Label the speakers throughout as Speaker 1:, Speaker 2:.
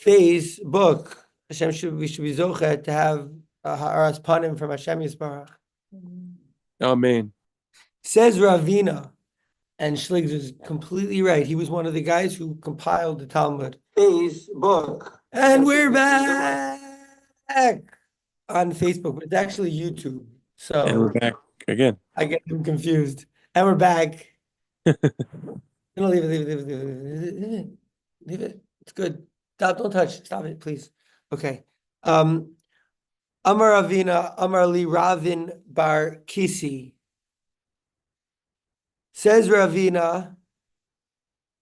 Speaker 1: Facebook. We should be zochet to have ha'aras panim from Hashem Yisbarach.
Speaker 2: Amen.
Speaker 1: Says Ravina, and Schliggs is completely right. He was one of the guys who compiled the Talmud. Facebook. And we're back on Facebook, but it's actually YouTube. So
Speaker 2: And we're back again.
Speaker 1: I get them confused. And we're back. No, leave it. It's good. Stop, don't touch. Stop it, please. Okay. Amar Ravina, Amar Li Ravin Bar Kisi. Says Ravina,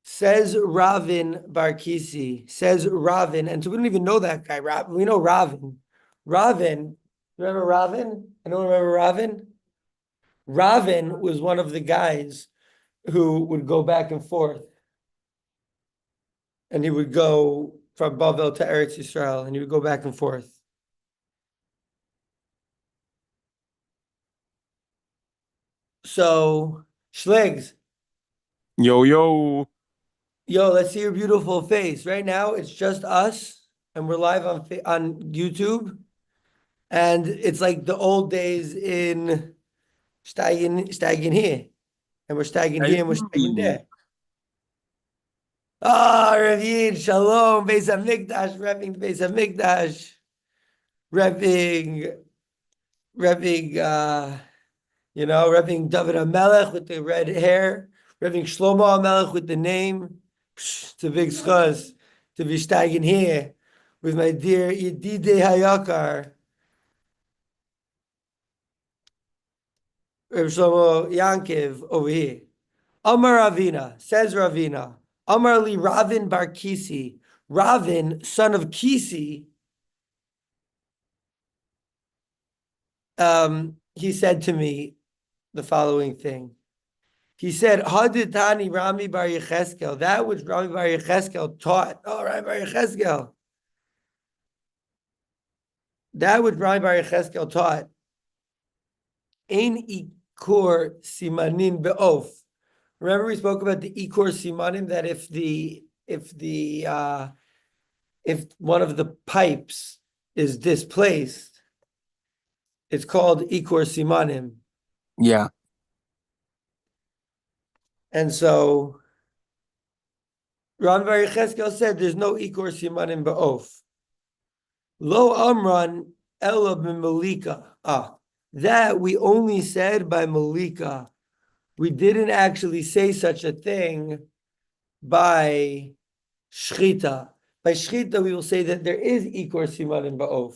Speaker 1: says Ravin Bar Kisi, says Ravin, and so we don't even know that guy. We know Ravin. Ravin, remember Ravin? Anyone remember Ravin? Ravin was one of the guys who would go back and forth. And he would go from Bavel to Eretz Yisrael, and he would go back and forth. So, Schlegs.
Speaker 2: Yo.
Speaker 1: Let's see your beautiful face. Right now, it's just us, and we're live on YouTube. And it's like the old days in steigen here. And we're steigen here, and we're steigen there. Ravin, Shalom, Beis HaMikdash, Revving Beis HaMikdash, Revving, Revving David HaMelech with the red hair, Revving Shlomo HaMelech with the name. It's a big schus to be steigen here with my dear Yedidei Hayakar, Reb Shlomo Yankiv over here. Amar Ravina, says Ravina, Amar Li Ravin Bar Kisi, Ravin, son of Kisi, he said to me the following thing. He said, Haditani Rami Bar Yecheskel, that which Rami Bar Yecheskel taught. Oh, Rami Bar Yecheskel. That which Rami Bar Yecheskel taught. Ein Ikur Simanin Be'of. Remember we spoke about the Ikur Simanim, that if one of the pipes is displaced, it's called Ikur Simanim.
Speaker 2: Yeah.
Speaker 1: And so Ram Bar Yecheskel said there's no Ikur Simanim Ba'of. Lo Amran Ela B'Malika. That we only said by Malika. We didn't actually say such a thing by Shchita. By Shchita, we will say that there is Ikur Simanim Ba'of.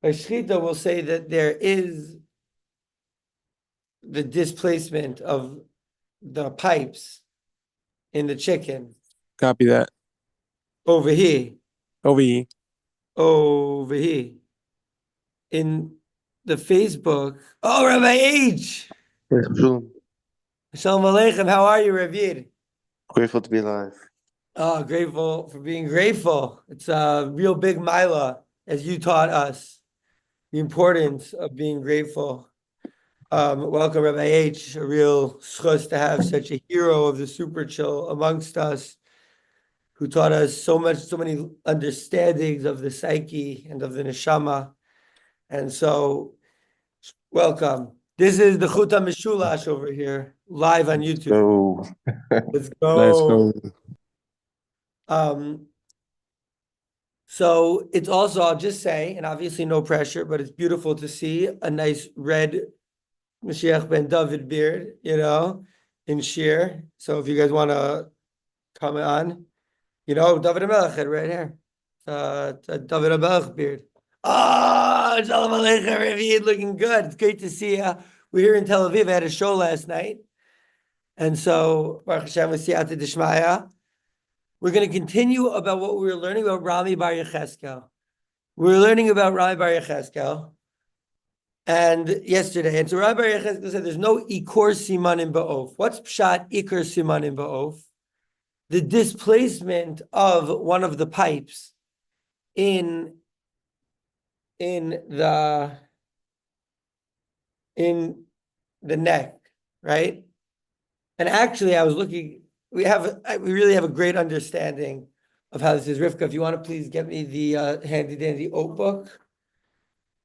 Speaker 1: By Shchita, we'll say that there is the displacement of the pipes in the chicken.
Speaker 2: Copy that.
Speaker 1: Over here.
Speaker 2: Over here.
Speaker 1: Over here. In the Facebook. Oh, Rabbi H.
Speaker 3: Shalom.
Speaker 1: Shalom Aleichem. How are you, Ravir?
Speaker 3: Grateful to be alive.
Speaker 1: Oh, grateful for being grateful. It's a real big mila, as you taught us, the importance of being grateful. Welcome, Rabbi H. A real schus to have such a hero of the super chill amongst us, who taught us so many understandings of the psyche and of the neshama. And so, welcome. This is the Chuta Mishulash over here, live on YouTube. Let's go. So it's also, I'll just say, and obviously no pressure, but it's beautiful to see a nice red Mashiach ben David beard, in sheer. So if you guys want to come on, David HaMelech had red hair. David HaMelech beard. Shalom Aleichem, Ravid, looking good. It's great to see you. We're here in Tel Aviv. I had a show last night. And so, Baruch Hashem, Siyata D'Shmaya. We're going to continue about what we were learning about Rami Bar Yecheskel. We were learning about Rami Bar Yecheskel yesterday. And so Rami Bar Yecheskel said there's no Ikur Simanim Ba'of. What's Pshat Ikur Simanim Ba'of? The displacement of one of the pipes in the neck, right? And actually, I was looking we really have a great understanding of how this is. Rivka, if you want to please get me the handy dandy oat book.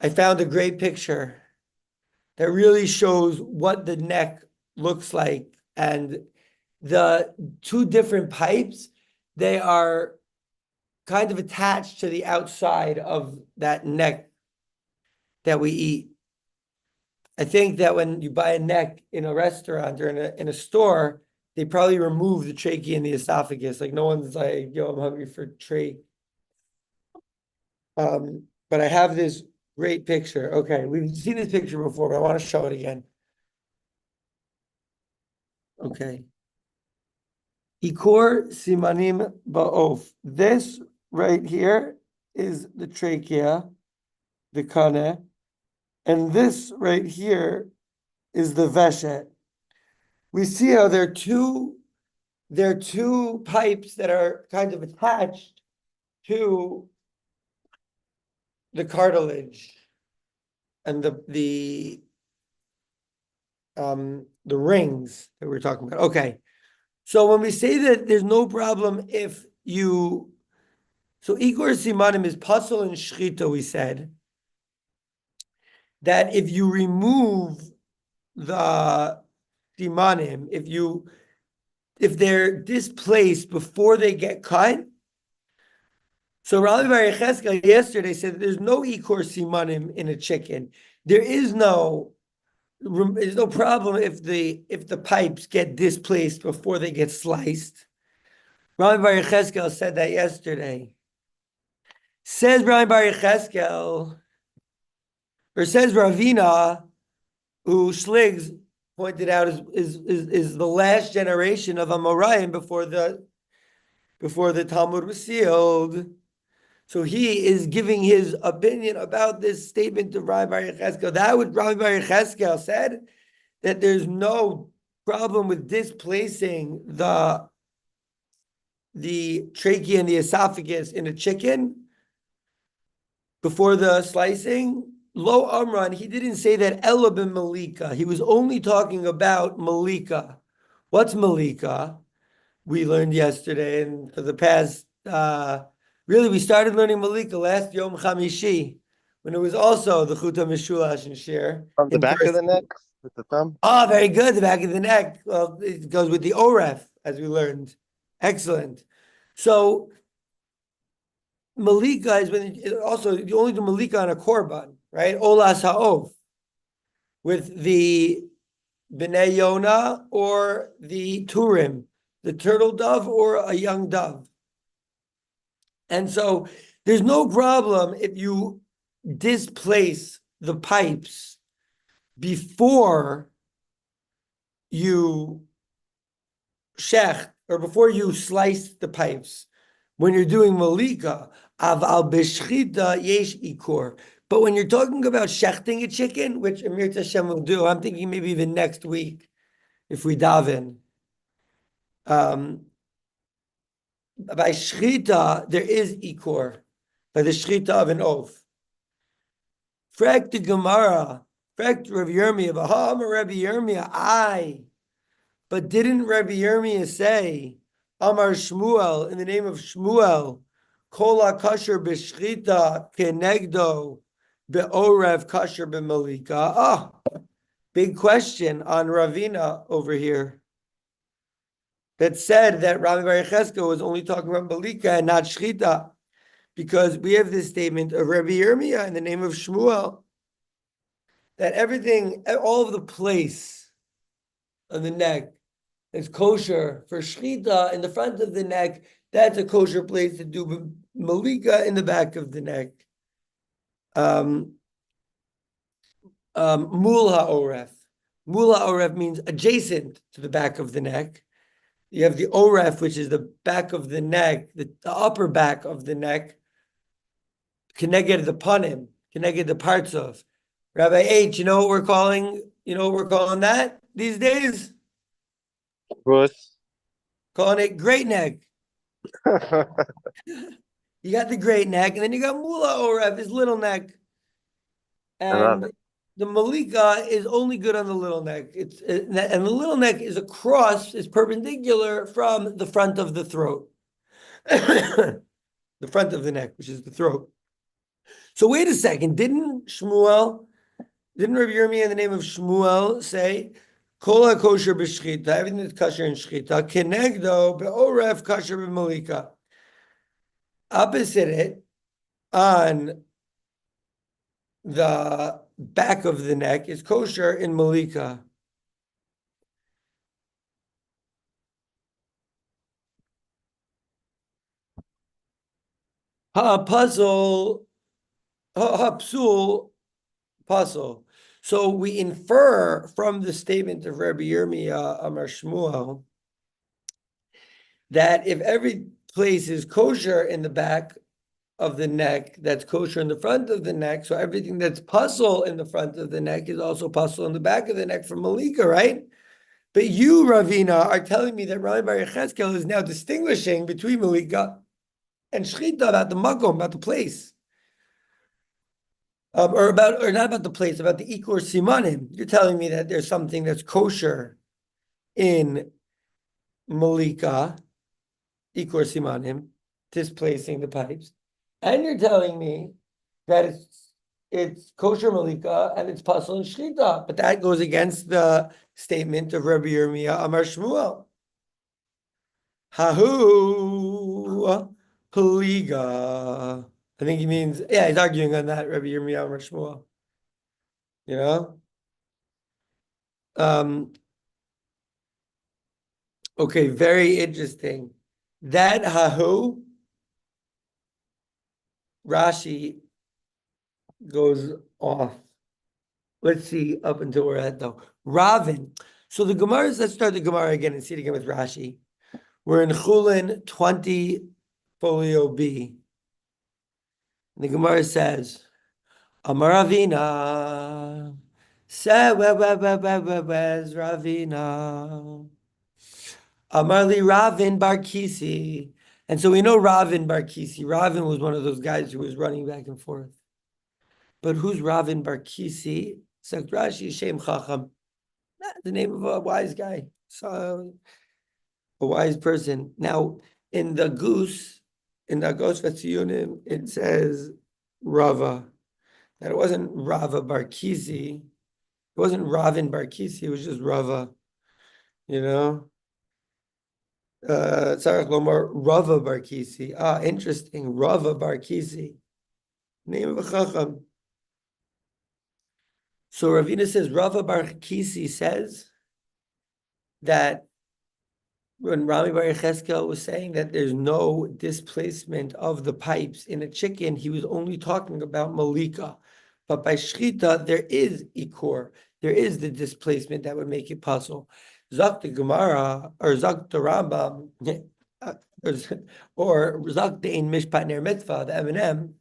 Speaker 1: I found a great picture that really shows what the neck looks like, and the two different pipes, they are kind of attached to the outside of that neck that we eat. I think that when you buy a neck in a restaurant or in a store, they probably remove the trachea and the esophagus. Like no one's like, yo, I'm hungry for trach. But I have this great picture. Okay, we've seen this picture before, but I want to show it again. Okay. Ikor simanim ba'of. This right here is the trachea, the kane, and this right here is the veshet. We see how there are two pipes that are kind of attached to the cartilage and the rings that we're talking about. Okay. So when we say that there's no problem if you, so Igor Simanim is pasul and shchita, we said, that if you remove the Simanim, if they're displaced before they get cut, so Rabbi Bar Yecheskel yesterday said there's no Igor Simanim in a chicken. There's no problem if the pipes get displaced before they get sliced. Rabbi Bar Yecheskel said that yesterday. Says Rabbi Bar Yecheskel, or says Ravina, who Schligs pointed out is the last generation of Amoraim before the Talmud was sealed. So he is giving his opinion about this statement of Rabbi Bar Yecheskel. That what Rabbi Bar Yecheskel said, that there's no problem with displacing the trachea and the esophagus in a chicken before the slicing. Lo Amran, he didn't say that Ela ben Malika. He was only talking about Malika. What's Malika? We learned yesterday, and for the past really, we started learning Malika last Yom Chamishi, when it was also the Chuta Mishulash and Shir.
Speaker 3: From the back of the neck with the thumb.
Speaker 1: Oh, very good. The back of the neck. Well, it goes with the Oref, as we learned. Excellent. So Malika is when also you only do Malika on a korban, right? Olas ha'ov, with the Bnei Yonah or the Turim, the turtle dove or a young dove. And so there's no problem if you displace the pipes before you shecht, or before you slice the pipes. When you're doing malika, aval b'shchita yesh ikor. But when you're talking about shechting a chicken, which Amir Tashem will do, I'm thinking maybe even next week, if we daven. By shchita, there is ikor, by the shchita of an oath. Frek the Gemara, frek Rabbi Yirmiyah, v'ha'amar Rabbi Yirmiyah, but didn't Rabbi Yirmiyah say, Amar Shmuel, in the name of Shmuel, Kol ha'kasher b'shchita kenegdo be'orev kasher b'malika? Big question on Ravina over here, that said that Rabbi Bar Yecheskel was only talking about Malika and not Shchita, because we have this statement of Rabbi Yirmiyah in the name of Shmuel, that everything, all of the place on the neck is kosher for Shchita in the front of the neck, that's a kosher place to do Malika in the back of the neck. Mul ha'oref. Mul ha'oref means adjacent to the back of the neck. You have the oref, which is the back of the neck, the upper back of the neck. Connected the panim, connected the parts of. Rabbi H, you know what we're calling? You know what we're calling that these days?
Speaker 3: Ruth.
Speaker 1: Calling it great neck. You got the great neck, and then you got mula oref, his little neck. And the malika is only good on the little neck. And the little neck is across, is perpendicular from the front of the throat. The front of the neck, which is the throat. So wait a second, didn't Rabbi Yirmiyah in the name of Shmuel say, Kol kosher b'shchita, everything that's kosher in shchita, kenegdo be'oref kosher b'malika. Opposite it, on the back of the neck, is kosher in malika. Puzzle, psul, puzzle. So we infer from the statement of Rabbi Yirmiyah Amar Shmuel that if every place is kosher in the back of the neck, that's kosher in the front of the neck, so everything that's puzzle in the front of the neck is also puzzle in the back of the neck for malika, right? But you, Ravina, are telling me that Rabbi Bar Yechezkel is now distinguishing between malika and shchita about the makom, about the place. Or not about the place, about the ikor simanim. You're telling me that there's something that's kosher in malika, ikor simanim, displacing the pipes, and you're telling me that it's kosher malika and it's pasul and shchita, but that goes against the statement of Rabbi Yirmiyah Amar Shmuel. Hahu paliga. I think he means, yeah, he's arguing on that, Rabbi Yirmiyah Amar Shmuel. You know? Okay, very interesting. That hahu, Rashi goes off. Let's see up until we're at though. Ravin. So the Gemara, let's start the Gemara again and see it again with Rashi. We're in Chulin 20, folio B. The Gemara says, Amar Ravina, where's Ravina? Amar li Ravin Bar Kisi. And so we know Ravin Bar Kisi. Ravin was one of those guys who was running back and forth. But who's Ravin Bar Kisi? Sagt Rashi, Shem Chacham. The name of a wise guy. So, a wise person. Now, in the Goose Vetzionim, it says Rava. That it wasn't Rava Bar Kisi. It wasn't Ravin Bar Kisi. It was just Rava. You know? Tzarech Lomar Rava Bar Kisi. Ah, interesting. Rava Bar Kisi. Name of a Chacham. So Ravina says, Rava Bar Kisi says that when Rami Bar Yechezkel was saying that there's no displacement of the pipes in a chicken, he was only talking about malika. But by shchita, there is ikor. There is the displacement that would make it puzzle. Zak the Gemara, or Zak the Rambam, or Zak the Ein Mishpat Ner Mitzvah, the M&M,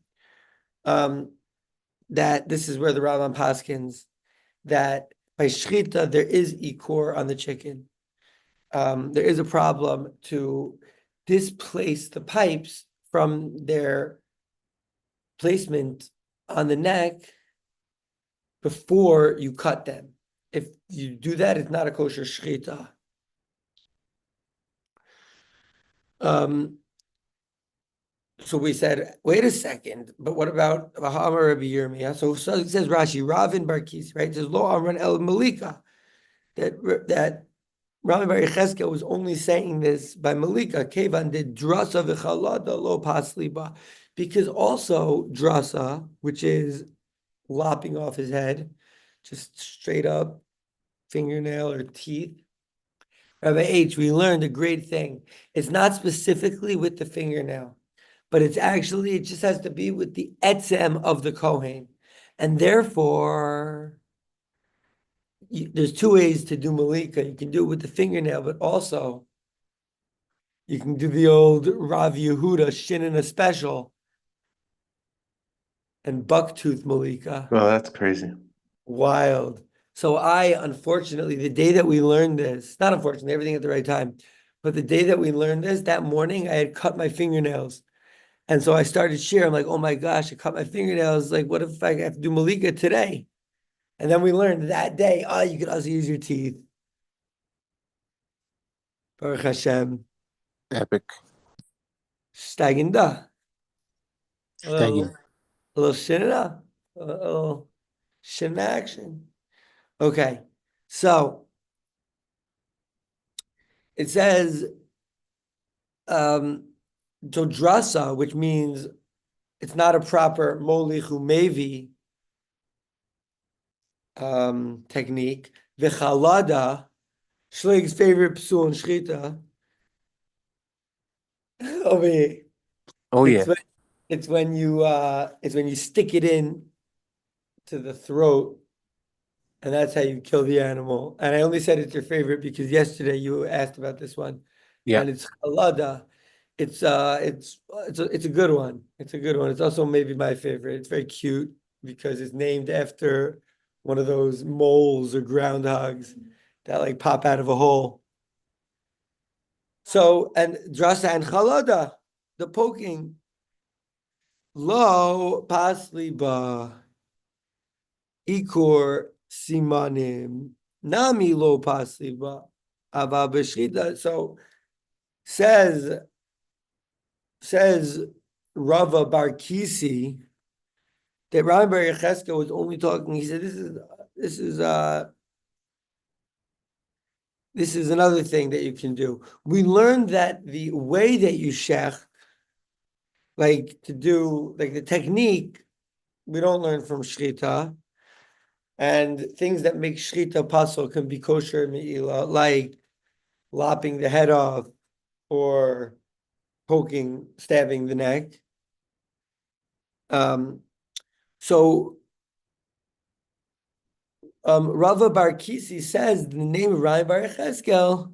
Speaker 1: that this is where the Rambam paskins, that by shchita, there is ikor on the chicken. There is a problem to displace the pipes from their placement on the neck before you cut them. If you do that, it's not a kosher shchita. So we said, wait a second, but what about V'hamar Rabbi Yirmiyah? So it says Rashi, Ravin Bar Kisi, right? It says Lo Amran El Malika, that Rami Bar Yechezkel was only saying this by Malika, Kevan did drasa v'chalada lo pasliba, because also drasa, which is lopping off his head, just straight up fingernail or teeth. Rabbi H, we learned a great thing. It's not specifically with the fingernail, but it just has to be with the etzem of the Kohen. And therefore, there's two ways to do malika. You can do it with the fingernail, but also you can do the old Rav Yehuda shin in a special and bucktooth malika.
Speaker 3: Oh, that's crazy.
Speaker 1: Wild. So unfortunately, the day that we learned this, not unfortunately, everything at the right time, but the day that we learned this, that morning, I had cut my fingernails. And so I started sharing, I'm like, oh my gosh, I cut my fingernails. Like, what if I have to do malika today? And then we learned that day, you could also use your teeth. Baruch Hashem.
Speaker 2: Epic.
Speaker 1: Steiging da.
Speaker 2: Shteiging.
Speaker 1: A little shinna. A little shin action. Okay. So it says Jodrasa, which means it's not a proper molichu mevi technique. V'chalada, Schleg's favorite psul and shchita. Over here.
Speaker 2: Oh
Speaker 1: It's
Speaker 2: yeah.
Speaker 1: it's when you stick it in to the throat, and that's how you kill the animal. And I only said it's your favorite because yesterday you asked about this one,
Speaker 2: Yeah.
Speaker 1: and it's halada. It's a good one. It's a good one. It's also maybe my favorite. It's very cute because it's named after one of those moles or groundhogs that like pop out of a hole. So, and drasa and chalada, the poking. Lo pasli ba ikor simanim nami lo pasli ba ava b'shchita. So says Rava Bar Kisi that Rabbi Bar Yecheskel was only talking. He said this is another thing that you can do. We learned that the way that you shech, like to do like the technique, we don't learn from shchita. And things that make shchita pasul can be kosher me'ila, like lopping the head off or poking, stabbing the neck. So Rava Bar Kisi says in the name of Rabbi Bar Yecheskel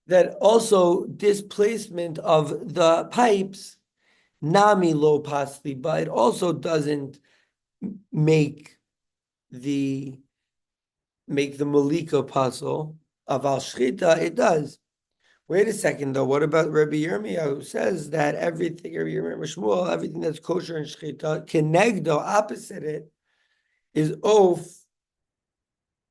Speaker 1: that also displacement of the pipes, nami lo pasli, but it also doesn't make the malika pasul. Aval shchita, it does. Wait a second, though. What about Rabbi Yirmiyah, who says that everything, Rabbi Yirmiyah Shmuel, everything that's kosher and shchita, kenegdo, opposite it, is oaf.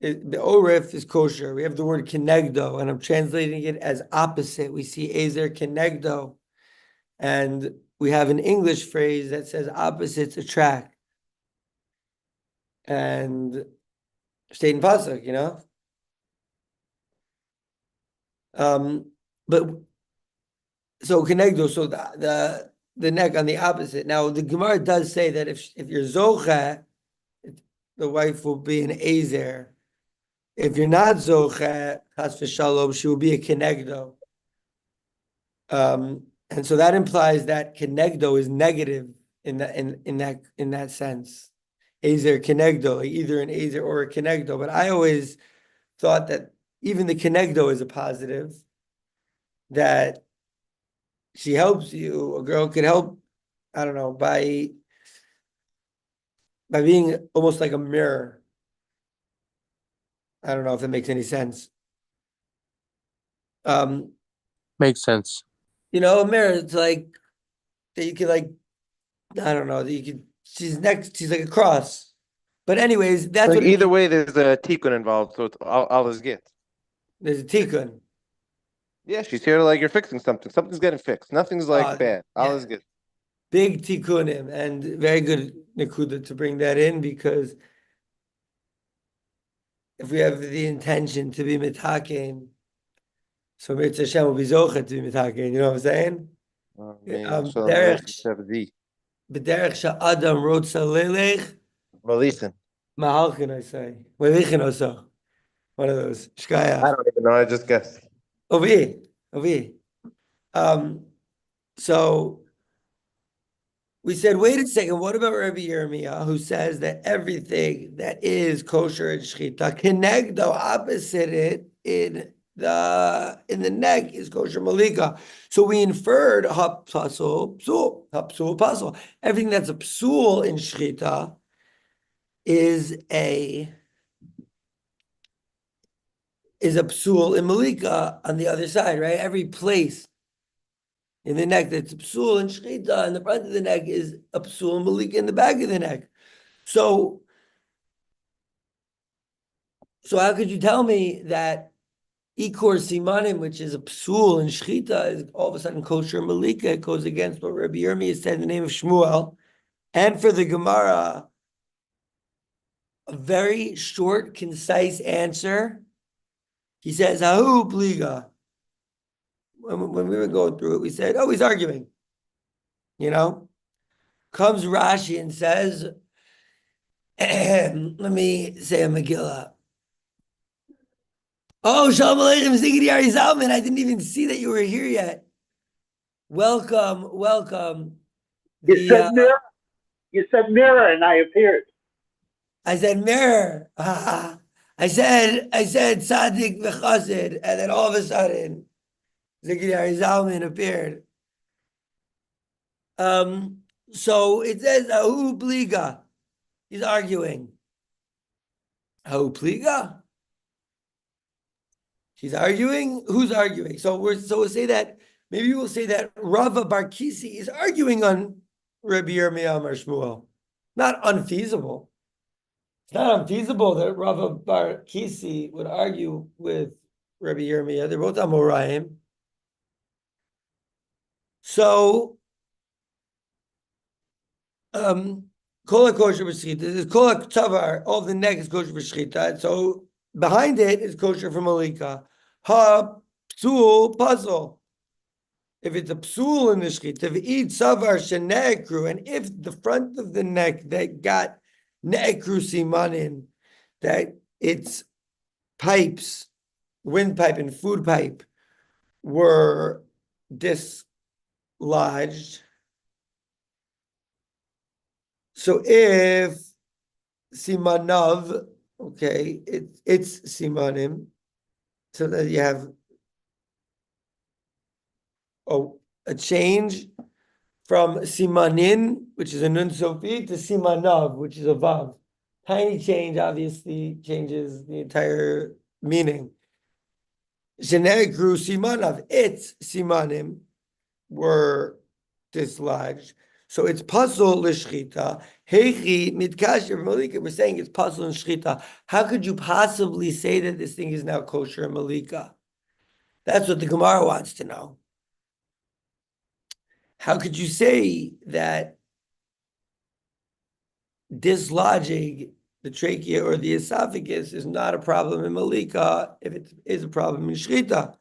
Speaker 1: The orif is kosher. We have the word kenegdo, and I'm translating it as opposite. We see ezer kenegdo, and we have an English phrase that says opposites attract. And state in pasuk, but so kenegdo, so the neck on the opposite. Now the Gemara does say that if you're zocha, the wife will be an ezer. If you're not zocha, chas v'shalom, she will be a kenegdo. And so that implies that kenegdo is negative in that sense. Ezer kenegdo, like either an ezer or a kenegdo. But I always thought that even the kenegdo is a positive, that she helps you. A girl could help, I don't know, by being almost like a mirror. I don't know if that makes any sense.
Speaker 2: Makes sense.
Speaker 1: A mirror, it's like that you could like, I don't know, that you could, she's like a cross. But anyways, that's
Speaker 3: Like
Speaker 1: what it
Speaker 3: either
Speaker 1: means.
Speaker 3: way, there's a tikkun involved, so it's all is get.
Speaker 1: There's a tikkun.
Speaker 3: Yeah, she's here like you're fixing something. Something's getting fixed. Nothing's like bad. All
Speaker 1: Yeah.
Speaker 3: is good.
Speaker 1: Big tikkunim, and very good Nakuda to bring that in, because if we have the intention to be mitaken, so Mitzvah Hashem will be zocha to be mitaken. You know what I'm saying? B'derech sha'adam rotza lelech
Speaker 3: Malichin.
Speaker 1: mahalchin, I say. Malichin also. One of those.
Speaker 3: I
Speaker 1: Shkaya.
Speaker 3: don't even know. I just guessed.
Speaker 1: Over here. So we said, wait a second, what about Rabbi Yirmiyah, who says that everything that is kosher and shchita, kenegdo, opposite it, in the neck is kosher malika. So we inferred hapsul, psul, hapsul, pasul. Everything that's a psul in shchita is a psul in malika on the other side, right? Every place in the neck that's a psul and shchita, and the front of the neck is a psul and malika in the back of the neck. So So how could you tell me that Ikor Simanim, which is a psul and shchita, is all of a sudden kosher malika? It goes against what Rabbi Yirmiyah said in the name of Shmuel. And for the Gemara, a very short, concise answer. He says, Hahu pliga. When we were going through it, we said, oh, he's arguing. You know? Comes Rashi and says, let me say a Megillah. Oh, Shalom Aleichem, Ziggy Ari Zalman. I didn't even see that you were here yet. Welcome, welcome.
Speaker 4: You said mirror, and I appeared.
Speaker 1: I said mirror. I said Tzaddik v'Chassid, and then all of a sudden, Ziggy Ari Zalman appeared. So it says Ahu Pliga. He's arguing. Ahu Pliga? He's arguing? Who's arguing? So we'll say that, maybe we'll say that Rava Bar Kisi is arguing on Rabbi Yirmiyah Amar Shmuel. Not unfeasible. It's not unfeasible that Rava Bar Kisi would argue with Rabbi Yirmiyah. They're both Amoraim. So, Kol kosher b'shchita. This is Kol tavar. All of the neck is kosher b'shchita. So behind it is kosher for malika. Ha psul puzzle. If it's a psul in the shchita, v'id savar shenekru, and if the front of the neck that got nekru simanin, that its pipes, windpipe and food pipe, were dislodged. So if simanav, okay, it's simanim, so that you have a change from simanin, which is a nun sofi, to simanav, which is a vav. Tiny change obviously changes the entire meaning. Shenegru simanav, its simanim were dislodged. So it's puzzle l'shchita. Heichi mitkasher malika. We're saying it's puzzle and shchita. How could you possibly say that this thing is now kosher and malika? That's what the Gemara wants to know. How could you say that dislodging the trachea or the esophagus is not a problem in malika if it is a problem in shchita?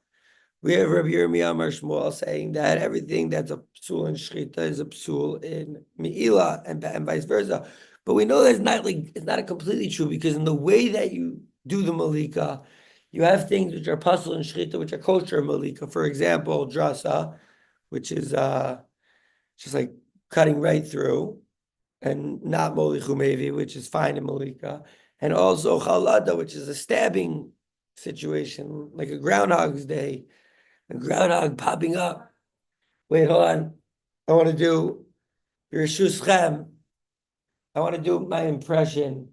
Speaker 1: We have Rabbi Yirmiyah Amar Shmuel saying that everything that's a psul in shchita is a psul in me'ila and vice versa. But we know that it's not completely true, because in the way that you do the malika, you have things which are puzzle in shchita, which are kosher malika. For example, drasa, which is just like cutting right through, and not molichu mevi, which is fine in malika, and also chalada, which is a stabbing situation, like a Groundhog's Day. A groundhog popping up. Wait, hold on. I want to do Yerushuschem. I want to do my impression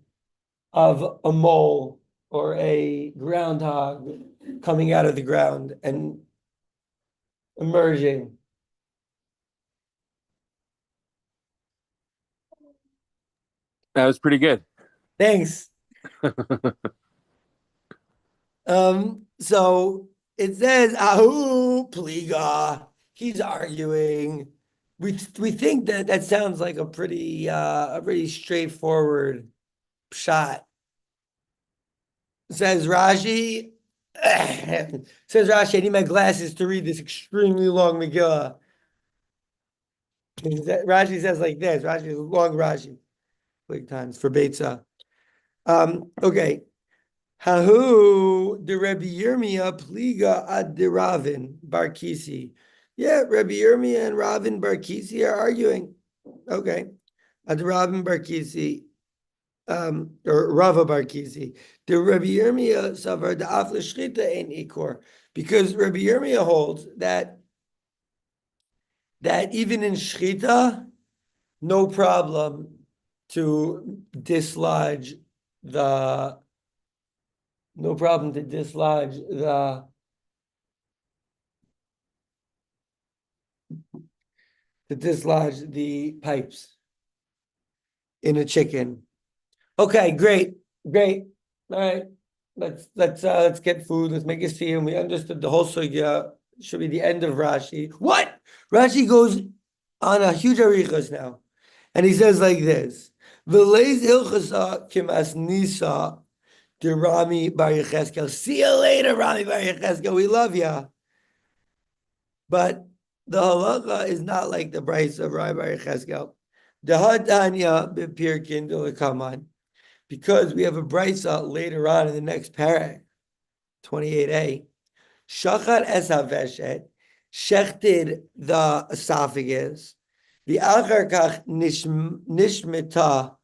Speaker 1: of a mole or a groundhog coming out of the ground and emerging.
Speaker 2: That was pretty good.
Speaker 1: Thanks. So it says, Ahu pliga. He's arguing. We think that sounds like a pretty straightforward shot. Says Rashi. Says Rashi, I need my glasses to read this extremely long Megillah. Rashi says like this. Rashi is long Rashi. Big times for Beitza. Okay. Hahu de Rabbi Yirmiyah pliga ad de Ravin Bar Kisi. Yeah, Rabbi Yirmiyah and Ravin Bar Kisi are arguing. Okay. Ad Ravin Bar Kisi, or Rava Bar Kisi. De Rabbi Yirmiyah savar de af l'shchita ein ikor. Because Rabbi Yirmiyah holds that even in shchita, no problem to dislodge the pipes in a chicken. Okay, great. All right. let's get food. Let's make a scene. We understood the whole sugya should be the end of Rashi. What? Rashi goes on a huge arichas now, and he says like this: "V'leis hilchasa kimas nisa de Rami Bar Yecheskel." See you later, Rami Bar Yecheskel. We love ya, but the halacha is not like the price of Rami Bar Yecheskel. The hadanya b'pirkin delekaman. Because we have a brisa later on in the next parak, 28a. Shachat es haveshet, shechted the esophagus, the achar kach nishmita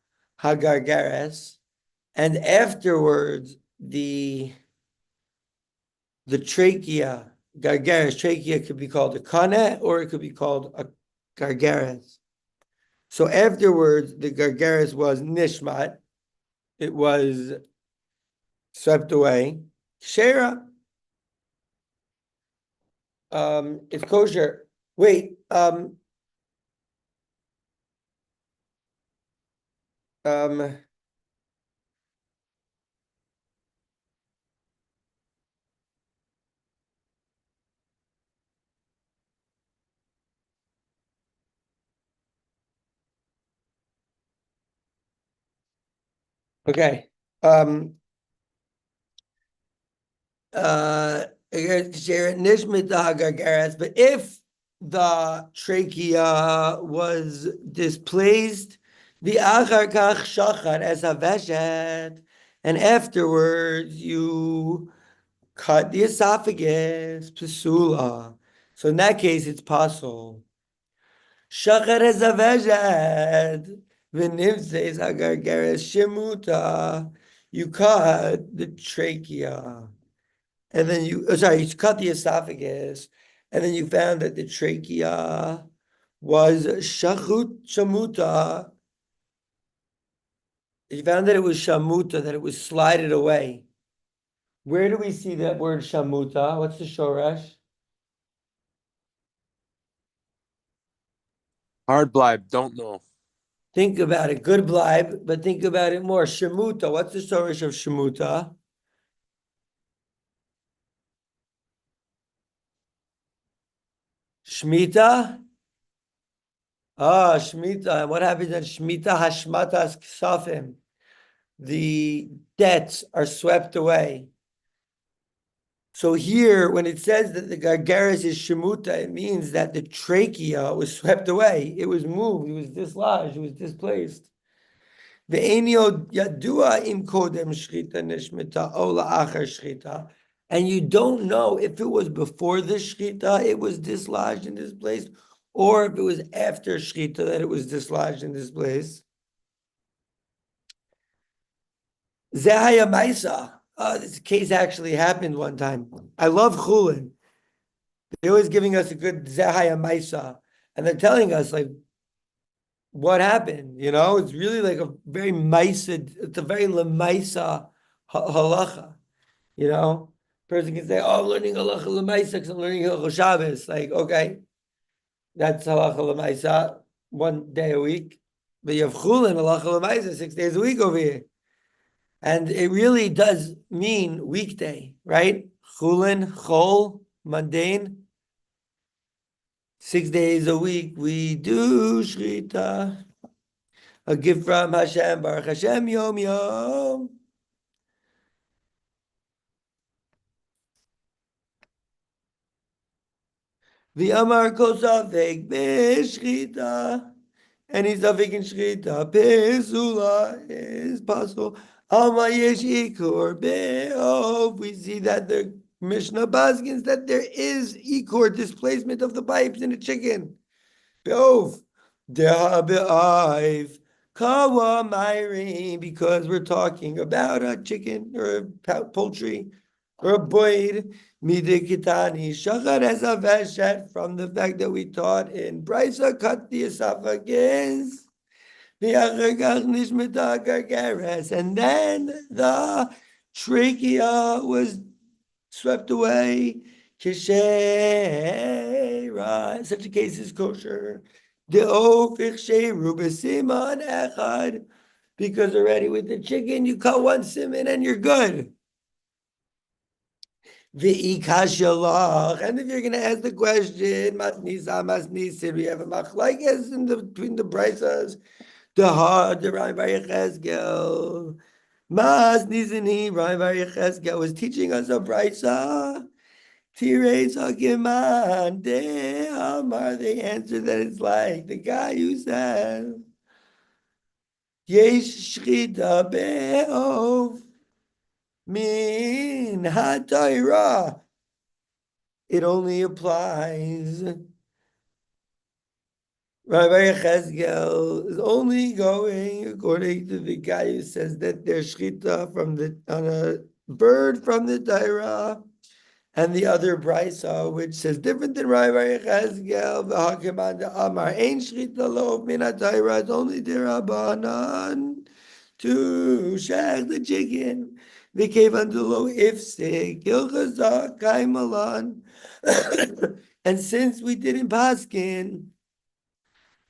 Speaker 1: hagargares, and afterwards the trachea, gargares, trachea could be called a kana or it could be called a gargares. So afterwards, the gargares was nishmat, it was swept away. Shera. It's kosher. Wait. Okay. But if the trachea was displaced, the achar kach shachar as a veshet, and afterwards you cut the esophagus, pasula. So in that case, it's pasul. Shachar as a veshet, v'nimseis hagargares shemuta. You cut the trachea. And then you cut the esophagus, and then you found that the trachea was shamuta. You found that it was shamuta, that it was slided away. Where do we see that word shamuta? What's the shoresh?
Speaker 2: Hard blibe, don't know.
Speaker 1: Think about it. Good blibe, but think about it more. Shamuta. What's the shoresh of shamuta? Shmita? Ah, Shmita. And what happens at Shmita? Hashmatas ksafim. The debts are swept away. So here, when it says that the gargaris is shemuta, it means that the trachea was swept away. It was moved. It was dislodged. It was displaced. Ve'enio yadua im kodem shrita nishmita ola achar shrita. And you don't know if it was before the shrita, it was dislodged and displaced, or if it was after shrita that it was dislodged and displaced. Zehaya Maisa. This case actually happened one time. I love Chulin. They're always giving us a good Zehaya Maisa. And they're telling us, like, what happened. You know, it's really like a very Maisa, it's a very Lemaisa halacha. You know, person can say, oh, I'm learning halacha Lemaisa because I'm learning Hilchos Shabbos. Like, okay, that's halacha Lemaisa, 1 day a week. But you have Chulin, halacha Lemaisa, 6 days a week over here. And it really does mean weekday, right? Chulin, chol, mundane. 6 days a week we do shrita. A gift from Hashem, Baruch Hashem, Yom Yom. V'amar kol safek b'shrita. Any safek in shrita, pesula is possible. Alma yesh ikor be'ov. We see that the Mishnah Baskins that there is ikor, displacement of the pipes in a chicken. Be'ov. Deha be'aiv. Kawa myri, because we're talking about a chicken or a poultry or a boyd. Midikitani shachar as a veshet, from the fact that we taught in Brisa, cut the esophagus. And then the trachea was swept away. Kishera, in such a case is kosher. Because already with the chicken, you cut one siman and you're good. V'ikashalach. And if you're going to ask the question, Matnisa, Masnisin, we have a machlekes in between the braysos. The hard, the Rabbi Yechezkel. Masnisin, Rabbi Yechezkel was teaching us a braysa. Tirei Zakiman, De Amar, they answer that it's like the guy who said, Yesh Shchita Be'ov Min HaTorah. It only applies. Rabbi Yechezkel is only going according to the guy who says that there's shchita on a bird from the Torah. And the other brisa, which says different than Rabbi Yechezkel, v'hakiman de'amar, ein shchita lo min ha'Torah, it's only derabanan to shech the chicken. V'kevan lo ifsik, ilchazak kaimalan. And since we didn't paskin,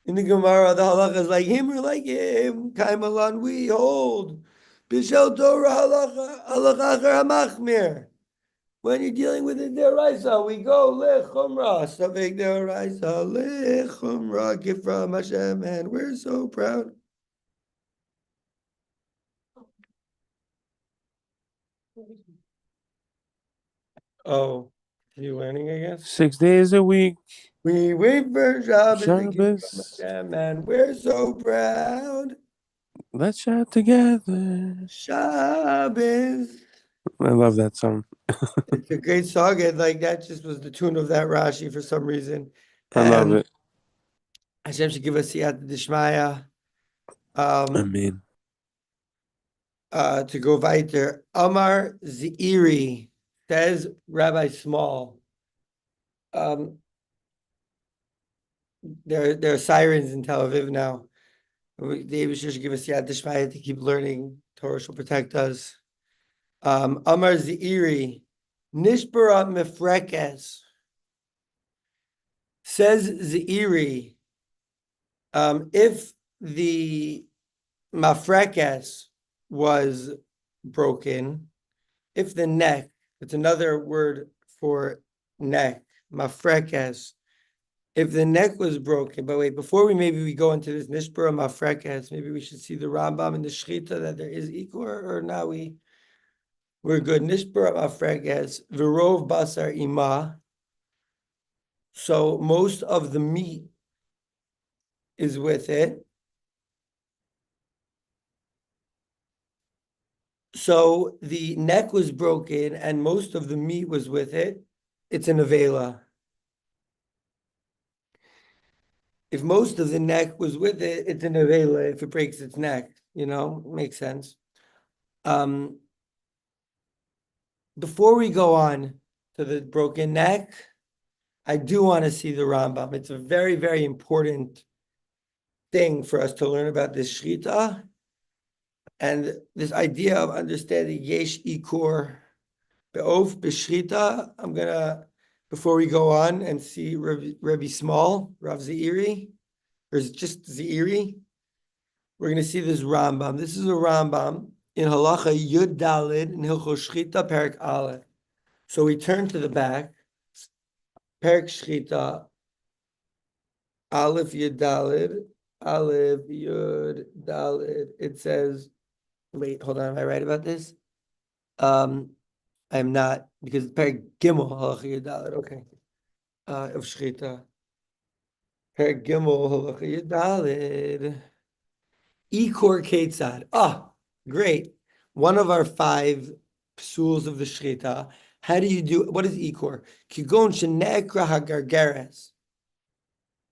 Speaker 1: in the Gemara, the halacha is like him or like him, kaimalan, we hold. B'shel Torah halacha acher hamachmir. When you're dealing with the deraisa, we go lechumra. Savik deraisa lechumra. Gift from Hashem, and we're so proud. Oh, you learning? I guess
Speaker 2: 6 days a week.
Speaker 1: we wait for Shabbos. The gift from
Speaker 2: Shabbos.
Speaker 1: Hashem, and we're so proud.
Speaker 2: Let's shout together.
Speaker 1: Shabbos.
Speaker 2: I love that song.
Speaker 1: It's a great song, and like that just was the tune of that Rashi for some reason.
Speaker 2: I love it.
Speaker 1: Hashem should give us siyata d'shmaya.
Speaker 2: I mean,
Speaker 1: To go veiter. Amar Zeiri, says Rabbi Small. There are sirens in Tel Aviv now. They should give us yad d'shmaya to keep learning. Torah shall protect us. Amar Zeiri, Nishbara Mefrekes, says Zeiri, if the mafrekes was broken, if the neck, it's another word for neck, mafrekes, if the neck was broken, but wait, before we go into this nishbara mafrekes, maybe we should see the Rambam and the Shchita that there is ikor, or now we're good. Nishbara mafrekes, virov basar ima. So most of the meat is with it. So the neck was broken and most of the meat was with it. It's an avela. If most of the neck was with it, it's an avela. If it breaks its neck, makes sense. Before we go on to the broken neck, I do want to see the Rambam. It's a very, very important thing for us to learn about this shchita and this idea of understanding yesh ikur be'of b'shchita. I'm gonna, before we go on and see Rabbi Small, Rav Zeiri, or is it just Zeiri? We're gonna see this Rambam. This is a Rambam in Halacha Yud Dalid in Hilchos Shchita Perek Aleph. So we turn to the back. Perek Shchita Aleph Yud Dalid. Aleph Yud Dalid. It says, wait, hold on. Am I right about this? I'm not, because Perek Gimel Halacha Yud Dalid. Okay. Of Shchita. Perek Gimel Halacha Yud Dalid. Ikor Ketzad. Great. One of our 5 psuls of the Shchita. How do you do? What is ikor? Kigon shenekra hagargeres.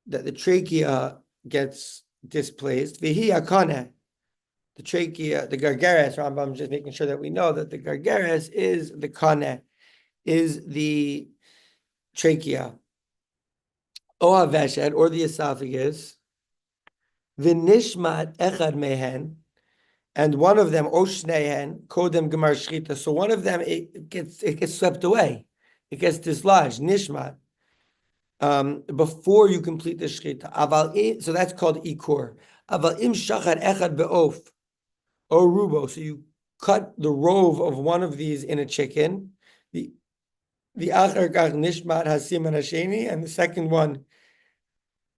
Speaker 1: That the trachea gets displaced. Vihi akane. The trachea, the gargeres. Rambam just making sure that we know that the gargeres is the kane, is the trachea. O haveshet, or the esophagus. V'nishmat echad mehen. And one of them, Oshnehen, Kodem Gemar Shchita. So one of them, it gets swept away. It gets dislodged, Nishmat. Before you complete the Shchita. So that's called Ikur. Aval im shachar echad be'of. O rubo. So you cut the rove of one of these in a chicken. v'achar kach nishmat hasiman hasheni, and the second one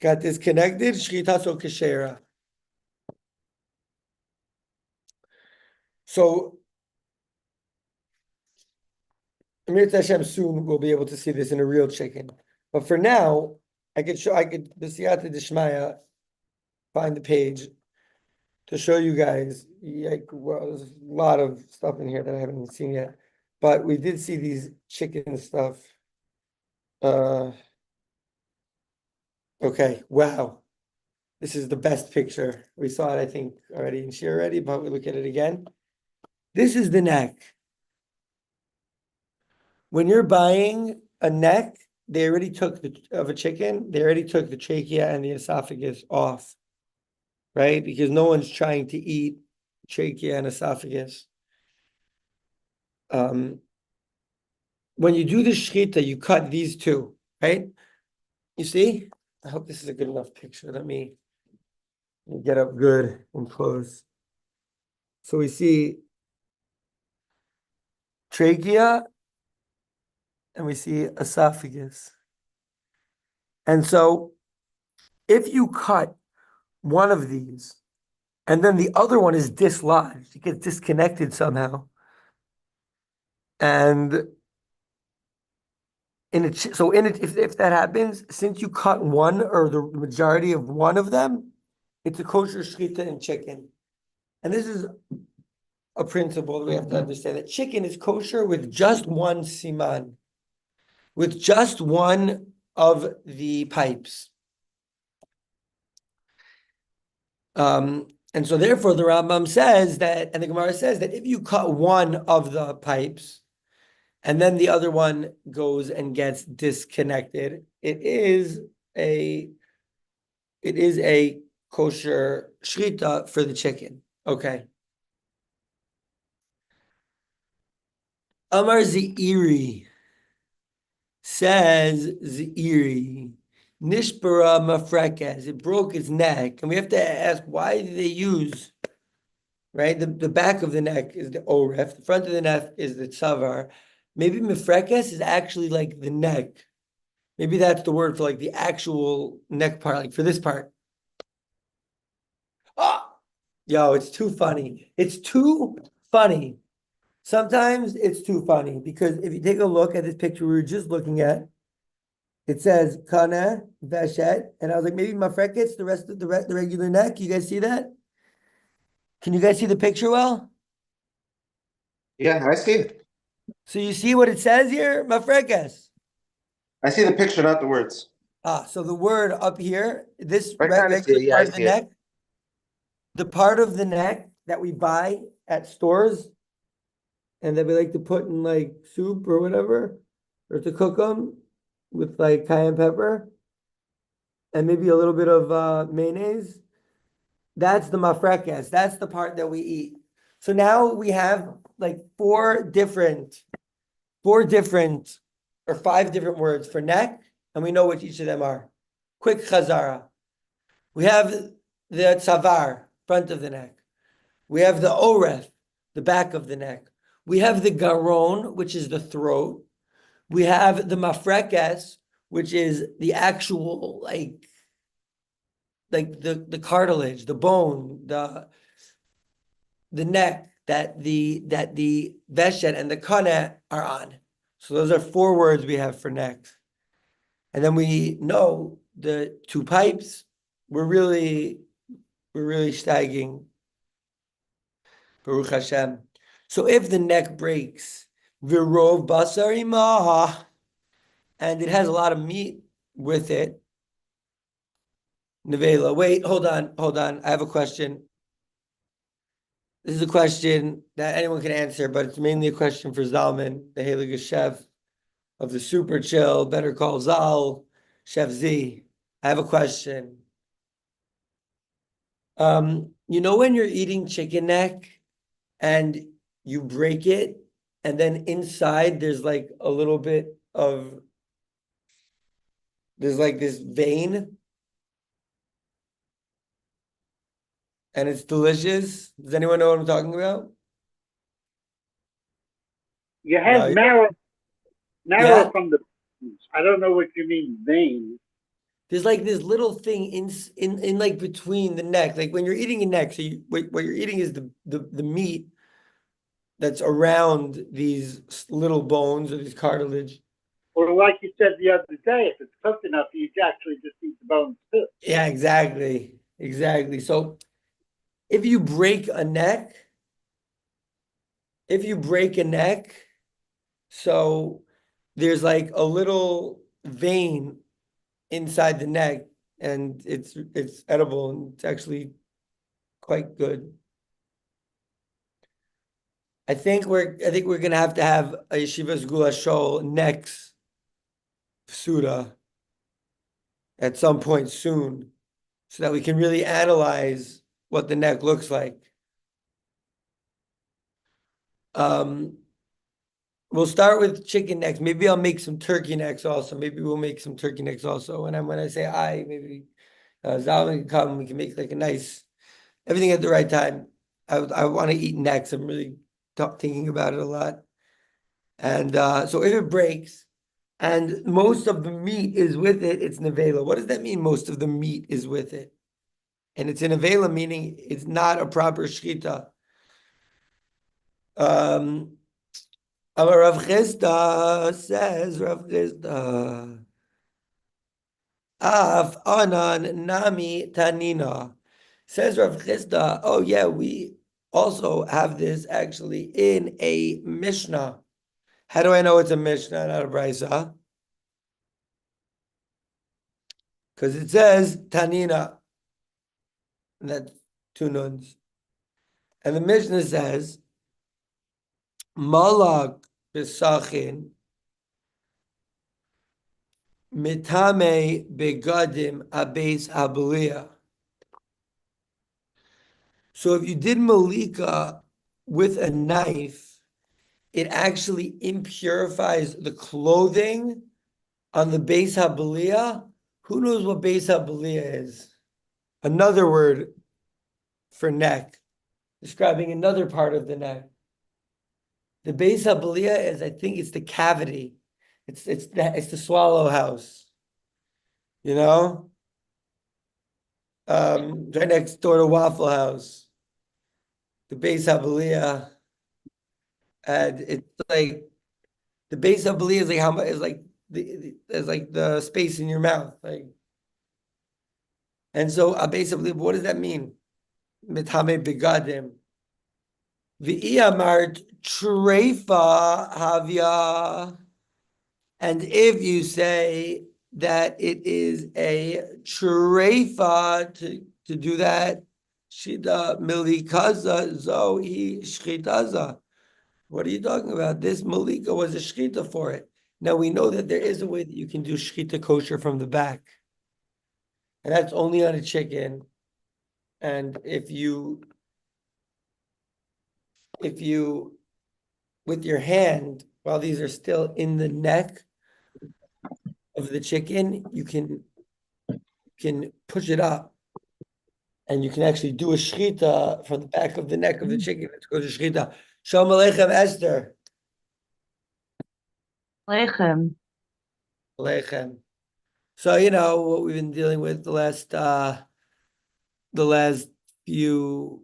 Speaker 1: got disconnected, shchitaso keshera. So, Amir Hashem soon we'll be able to see this in a real chicken. But for now, I could b'siyata d'shmaya, find the page to show you guys. Well, there's a lot of stuff in here that I haven't seen yet. But we did see these chicken stuff. Okay, wow. This is the best picture. We saw it, I think, already in Shir already, but we look at it again. This is the neck. When you're buying a neck, they already took of a chicken, they already took the trachea and the esophagus off, right? Because no one's trying to eat trachea and esophagus. When you do the shchita, you cut these two, right? You see? I hope this is a good enough picture. Let me get up good and close. So we see trachea and we see esophagus. And so if you cut one of these and then the other one is dislodged, it gets disconnected somehow. And if that happens, since you cut one or the majority of one of them, it's a kosher shchita in chicken. And this is a principle that we have to understand, that chicken is kosher with just one siman, with just one of the pipes. And so therefore the Rambam says that, and the Gemara says that if you cut one of the pipes and then the other one goes and gets disconnected, it is a kosher shchita for the chicken. Okay. Amar Zeiri says Zeiri Nishbara Mafrekes, it broke its neck, and we have to ask, why do they use, right? The back of the neck is the oref, the front of the neck is the tzavar. Maybe Mafrekes is actually like the neck. Maybe that's the word for like the actual neck part, like for this part. Oh, yo, it's too funny. It's too funny. Sometimes it's too funny because if you take a look at this picture we were just looking at, it says kana veshet, and I was like, maybe mafrekets, the rest of the regular neck. You guys see that? Can you guys see the picture well?
Speaker 3: Yeah, I see it.
Speaker 1: So you see what it says here, mafrekes.
Speaker 3: I see the picture, not the words.
Speaker 1: So the word up here, this
Speaker 3: I kinda see it. Yeah,
Speaker 1: part
Speaker 3: I
Speaker 1: of the
Speaker 3: see it.
Speaker 1: neck, the part of the neck that we buy at stores, and that we like to put in like soup or whatever, or to cook them with like cayenne pepper and maybe a little bit of mayonnaise. That's the mafrekes. That's the part that we eat. So now we have like four different or five different words for neck, and we know what each of them are. Quick chazara. We have the tzavar, front of the neck. We have the oref, the back of the neck. We have the garon, which is the throat. We have the mafrekes, which is the actual like the cartilage, the bone, the neck that the veshet and the kana are on. So those are four words we have for neck. And then we know the two pipes. We're really steiging. Baruch Hashem. So if the neck breaks, virov basari maha, and it has a lot of meat with it, nevela. Wait, hold on. I have a question. This is a question that anyone can answer, but it's mainly a question for Zalman, the Heilige Chef of the Super Chill, Better Call Zal, Chef Z. I have a question. You know when you're eating chicken neck and you break it, and then inside there's like a little bit of, there's like this vein, and it's delicious. Does anyone know what I'm talking about?
Speaker 4: You have narrow
Speaker 1: Yeah.
Speaker 4: from the, I don't know what you mean, vein.
Speaker 1: There's like this little thing in like between the neck, like when you're eating a neck. So what you're eating is the meat that's around these little bones or these cartilage.
Speaker 4: Or like you said the other day, if it's cooked enough, you actually just eat the bones too.
Speaker 1: Yeah, exactly. So if you break a neck, so there's like a little vein inside the neck, and it's edible and it's actually quite good. I think we're gonna have to have a Yeshiva's Gula Shol next Suda at some point soon, so that we can really analyze what the neck looks like. We'll start with chicken necks. Maybe I'll make some turkey necks also. Maybe we'll make some turkey necks also. And when I say maybe Zalman can come. We can make like a nice everything at the right time. I want to eat necks. I'm really thinking about it a lot. And so if it breaks, and most of the meat is with it, it's nevela. What does that mean? Most of the meat is with it, and it's in nevela, meaning it's not a proper shchita. Amar Rav Chisda says, Rav Chisda, Af anan nami tanina. Says Rav Chisda, oh yeah, we also have this actually in a Mishnah. How do I know it's a Mishnah, not a Brisa? Because it says Tanina, and that's two nuns. And the Mishnah says, Malak besachin mitame begadim abes abelia. So if you did malika with a knife, it actually impurifies the clothing on the Beis Habelia. Who knows what Beis Habelia is? Another word for neck, describing another part of the neck. The Beis Habelia is, I think it's the cavity. It's the swallow house. You know? Right next door to Waffle House. The Beis Habelia. And it's like the Beis Habelia is like how much is like it's like the space in your mouth. Like, and so a Beis Habelia, what does that mean? Mitame begadim. V'iyamart treifa havya. And if you say that it is a treifa to do that, shida milikaza zohi shchitaza. What are you talking about? This malika was a shchita for it. Now we know that there is a way that you can do shchita kosher from the back. And that's only on a chicken. And if you with your hand, while these are still in the neck of the chicken, you can push it up, and you can actually do a shchita from the back of the neck of the chicken. Let's go to shchita. Shalom Aleichem, Esther.
Speaker 5: Lechem.
Speaker 1: Aleichem. So you know what we've been dealing with the last few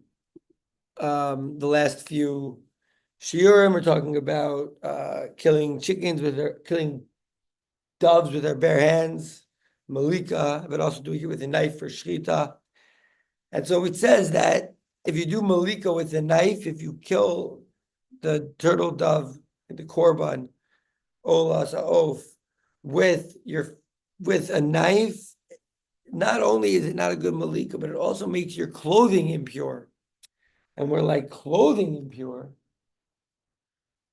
Speaker 1: shiurim. We're talking about killing doves with our bare hands, malika, but also doing it with a knife for shchita. And so it says that if you do malika with a knife, if you kill the turtle dove, the korban, olas ha'of, with a knife, not only is it not a good malika, but it also makes your clothing impure. And we're like, clothing impure?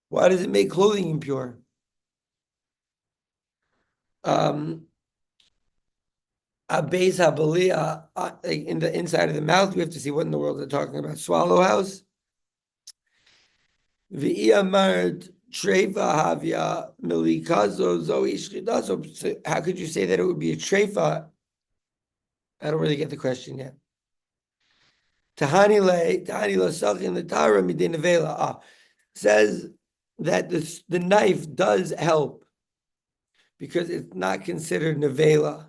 Speaker 1: Why does it make clothing impure? Beis Habelia, in the inside of the mouth, we have to see what in the world they're talking about. Swallow house. V'iyamart treifa havya milikazo zohi shchidazo. How could you say that it would be a treifa? I don't really get the question yet. Tahani lasachin l'tara midei nevela. Says that the knife does help because it's not considered nevela.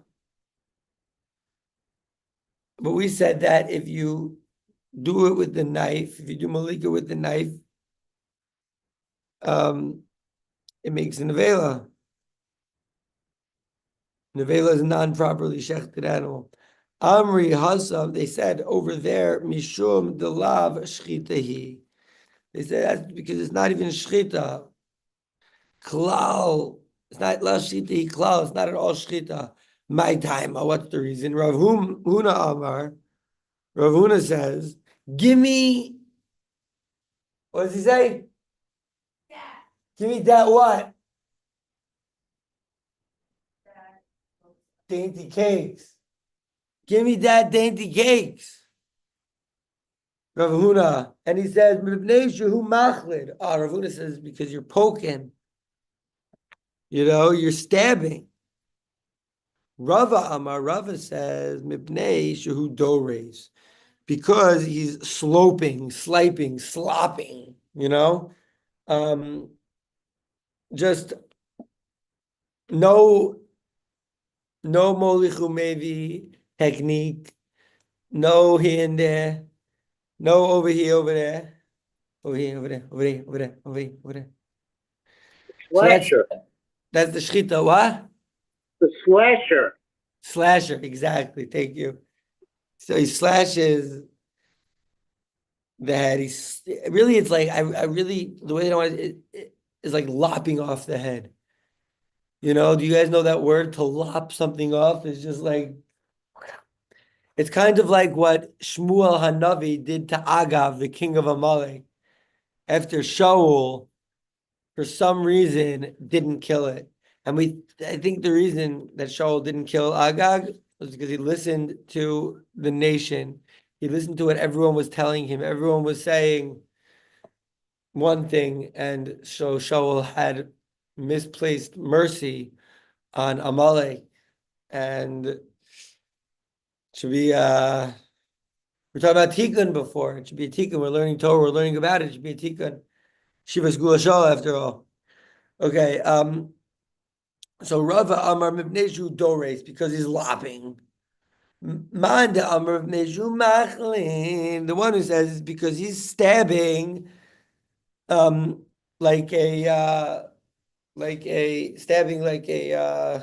Speaker 1: But we said that if you do it with the knife, if you do malika with the knife, it makes a nevela. Nevela is a non-properly shechted animal. Amri Hasav, they said over there, Mishum Delav Shchitahi. They said that's because it's not even shchita. Klal, it's not la shchita, klal, it's not at all shchita. My time, what's the reason? Rav Huna Amar, Rav Huna says, give me, what does he say? Give me that what? Dainty cakes. Give me that dainty cakes. Rav Huna, and he says, Mibnei shehu machlid. Rav Huna says, because you're poking. You're stabbing. Rava Amar, Rava says, Mibnei shehu dores. Because he's sloping, sliping, slopping, just no molichu mevi technique, no here and there, no over here, over there, over here, over there, over there, over there, over here, over there.
Speaker 4: Slasher.
Speaker 1: So that's the shchita, what?
Speaker 4: The slasher.
Speaker 1: Slasher, exactly, thank you. So he slashes the head. It's like, I really, the way I want it is like lopping off the head. Do you guys know that word, to lop something off? It's just like, it's kind of like what Shmuel Hanavi did to Agav, the king of Amalek, after Shaul, for some reason, didn't kill it. And I think the reason that Shaul didn't kill Agag was because he listened to the nation. He listened to what everyone was telling him. Everyone was saying one thing, and so Shaul had misplaced mercy on Amalek, and should be we're talking about tikkun before. It should be a tikkun. We're learning Torah. We're learning about it. It should be a tikkun. Shivas Gula Shal, after all. Okay. So Rava Amar Mibneshu Dores, because he's lopping. Manda Amar Mibneshu Machlin. The one who says it's because he's stabbing, like a stabbing like a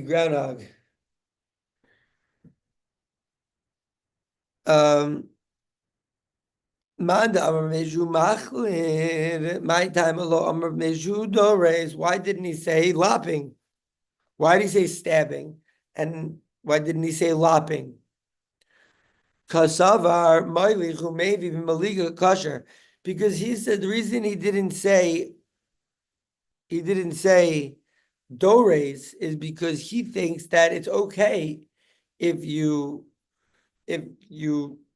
Speaker 1: groundhog. Manda Amar Meju Machlin. My time alone Amar Meju Dores. Why didn't he say lopping? Why did he say stabbing? And why didn't he say lopping? Kasavar Maili Chumevi Maliga Kasher. Because he said the reason he didn't say Dores is because he thinks that it's okay if you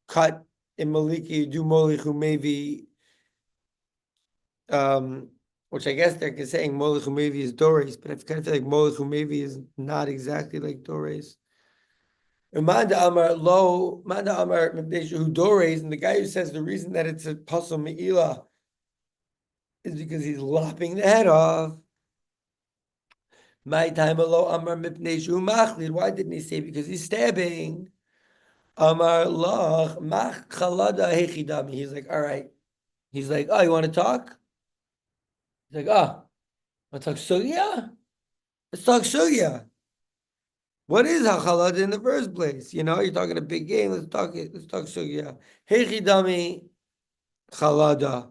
Speaker 1: cut in Maliki, you do Molichu maybe, which I guess they're saying Molichu maybe is Dores, but I kind of feel like Molichu maybe is not exactly like Dores. Manda Amar who Dores, and the guy who says the reason that it's a Pasal Me'ila is because he's lopping the head off. My time Alo Amar Mipneshu Machlid. Why didn't he say because he's stabbing? Amar Lach Mach Chalada Hechidami. He's like, all right. He's like, oh, you want to talk? He's like, oh, want to talk sugya? Let's talk sugya. What is hachalada in the first place? You're talking a big game. Let's talk sugya. Hechidami chalada.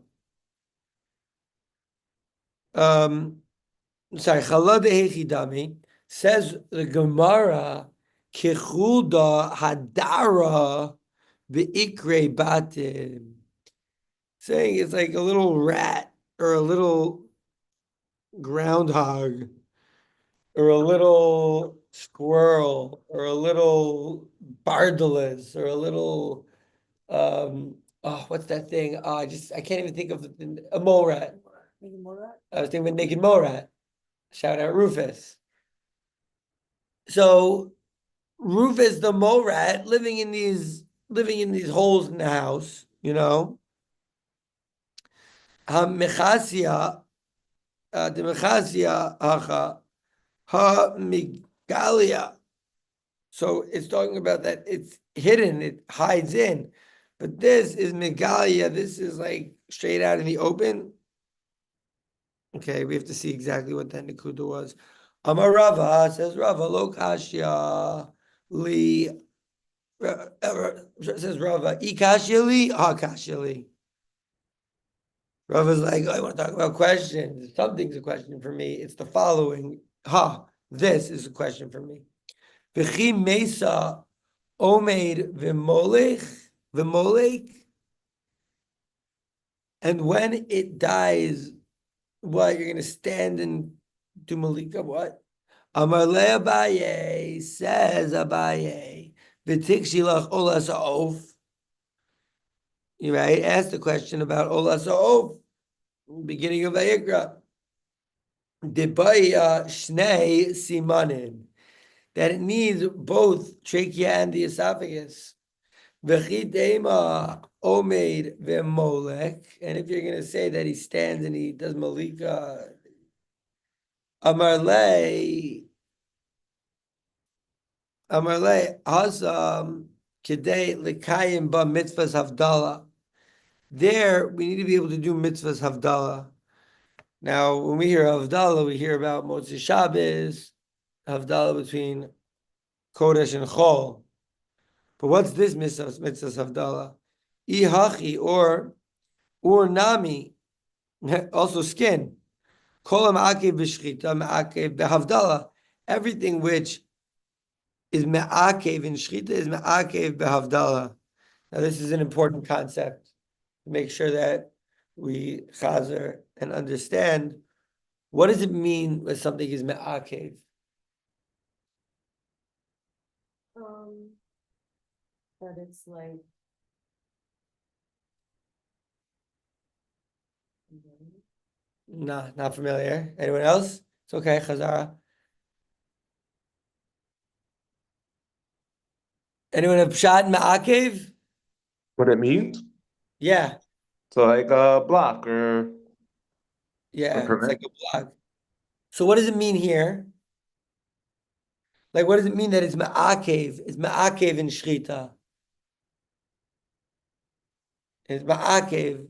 Speaker 1: Chalada hechidami says the Gemara kichulda hadara beikre batim. Saying it's like a little rat or a little groundhog or a little squirrel or a little bardalis or a little what's that thing? I can't even think of a mole rat. I was thinking of naked mole rat. Shout out Rufus. So Rufus the mole rat living in these holes in the house, Mechasia Demechazia hacha ha migalia. So it's talking about that it's hidden, it hides in. But this is megalia, this is like straight out in the open. Okay, we have to see exactly what that nikuda was. Amar Rava, says Rava, lo kashya li, says Rava, I kashya li, ha kashya li. Rava's like, I want to talk about questions. Something's a question for me. It's the following. This is a question for me. V'chi mesa omeid v'molech. And when it dies, what, you're going to stand and do malika, what? Amar le Abaye, says Abaye, v'tik shilach olas ha'of. You right? Ask the question about olas ha'of, beginning of Vayikra. Debaya shnei simanin, that it needs both trachea and the esophagus. V'chidema omeid v'molek, and if you're going to say that he stands and he does malika, amarle hasam kedei lekayim ba mitzvahs havdalah. There, we need to be able to do mitzvahs havdalah. Now, when we hear havdalah, we hear about Motzei Shabbos, havdalah between Kodesh and Chol. But what's this mitzvahs havdalah? Ihachi or nami, also skin. Kol ma'akev b'shchita, ma'akev b'havdalah. Everything which is ma'akev in shchita is ma'akev b'havdalah. Now, this is an important concept to make sure that we chazer and understand. What does it mean when something is ma'akev?
Speaker 5: But it's like.
Speaker 1: Nah, not familiar. Anyone else? It's okay, Chazara. Anyone have pshat ma'akev?
Speaker 3: What it means?
Speaker 1: Yeah,
Speaker 3: So like a block or
Speaker 1: yeah, it's
Speaker 3: prevent?
Speaker 1: like a block. So what does it mean here? Like, what does it mean that it's ma'akev? It's ma'akev in shchita. It's ma'akev.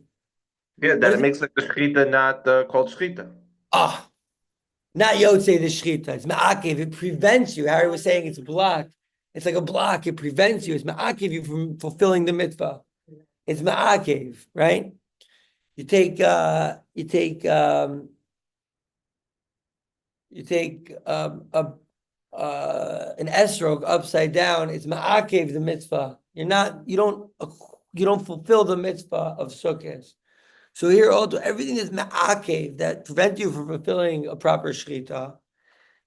Speaker 3: Yeah,
Speaker 1: What
Speaker 3: that
Speaker 1: is
Speaker 3: it
Speaker 1: it?
Speaker 3: makes like the shchita not called shchita.
Speaker 1: Not yotzei the shchita. It's ma'akev. It prevents you. Harry was saying it's a block. It's like a block. It prevents you. It's ma'akev you from fulfilling the mitzvah. It's ma'akev, right? You take an esrog upside down. It's ma'akev the mitzvah. You don't fulfill the mitzvah of sukkahs. So here also everything is ma'akev that prevent you from fulfilling a proper shchita.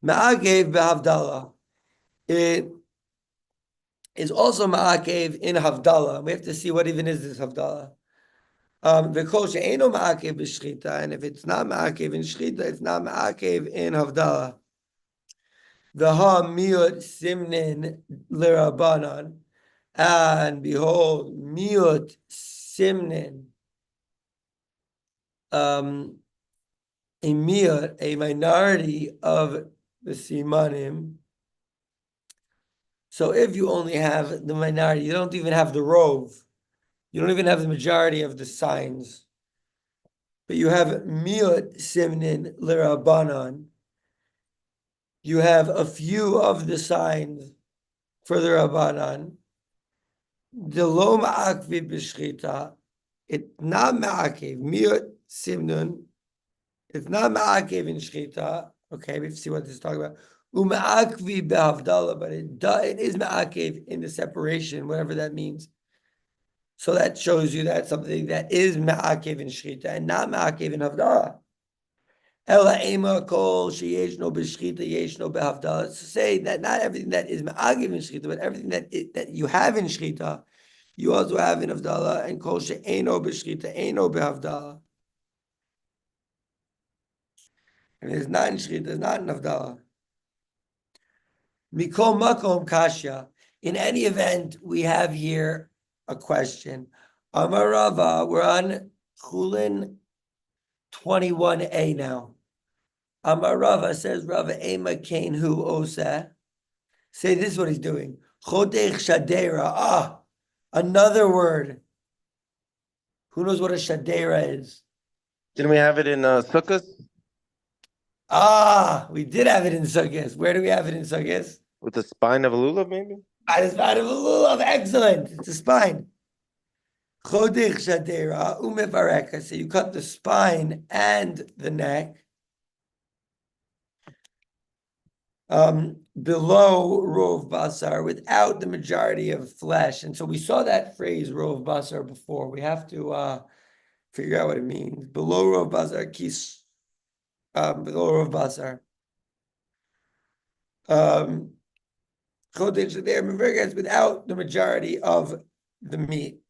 Speaker 1: Ma'akev behavdalah. It is also ma'akev in havdalah. We have to see what even is this havdalah. And if it's not ma'akev in shchita, it's not ma'akev in havdalah. V'ha miut simnin lirabanan, and behold, miut simnin, a minority of the simanim. So if you only have the minority, you don't even have the rove. You don't even have the majority of the signs. But you have miut simnin lirabanan. You have a few of the signs for the Rabbanan. The lo ma'akvi b'shchita. It's not ma'akev. Miut simnun. It's not ma'akev in shchita. Okay, we have to see what this is talking about. U'ma'akvi behavdalah, but it is ma'akev in the separation, whatever that means. So that shows you that something that is ma'akev in shchita and not ma'akev in havdalah. Ela ema kol sheyesh no b'shchita yesh no behavdalah. To say that not everything that is ma'akev in shchita, but everything that you have in shchita, you also have in havdalah, and kol she'eno b'shchita eino behavdalah. And it's not in shchita, it's not in havdalah. Mikol makom kasha. In any event, we have here a question. Amar Rava, we're on Chulin 21a now. Amar Rava says Rava Ema Kain Hu Osa. Say this is what he's doing. Chodech Shadera. Another word. Who knows what a Shadera is?
Speaker 3: Didn't we have it in Sukkot?
Speaker 1: We did have it in Sukkot. Where do we have it in Sukkot?
Speaker 3: With the spine of a lulav, maybe?
Speaker 1: By the spine of a lulav. Excellent. It's the spine. Chodech Shadera Umevareka. So you cut the spine and the neck. Below rov basar, without the majority of flesh. And so we saw that phrase rov basar before. We have to figure out what it means. Below rov basar, below rov basar. Chodesh there, without the majority of the meat.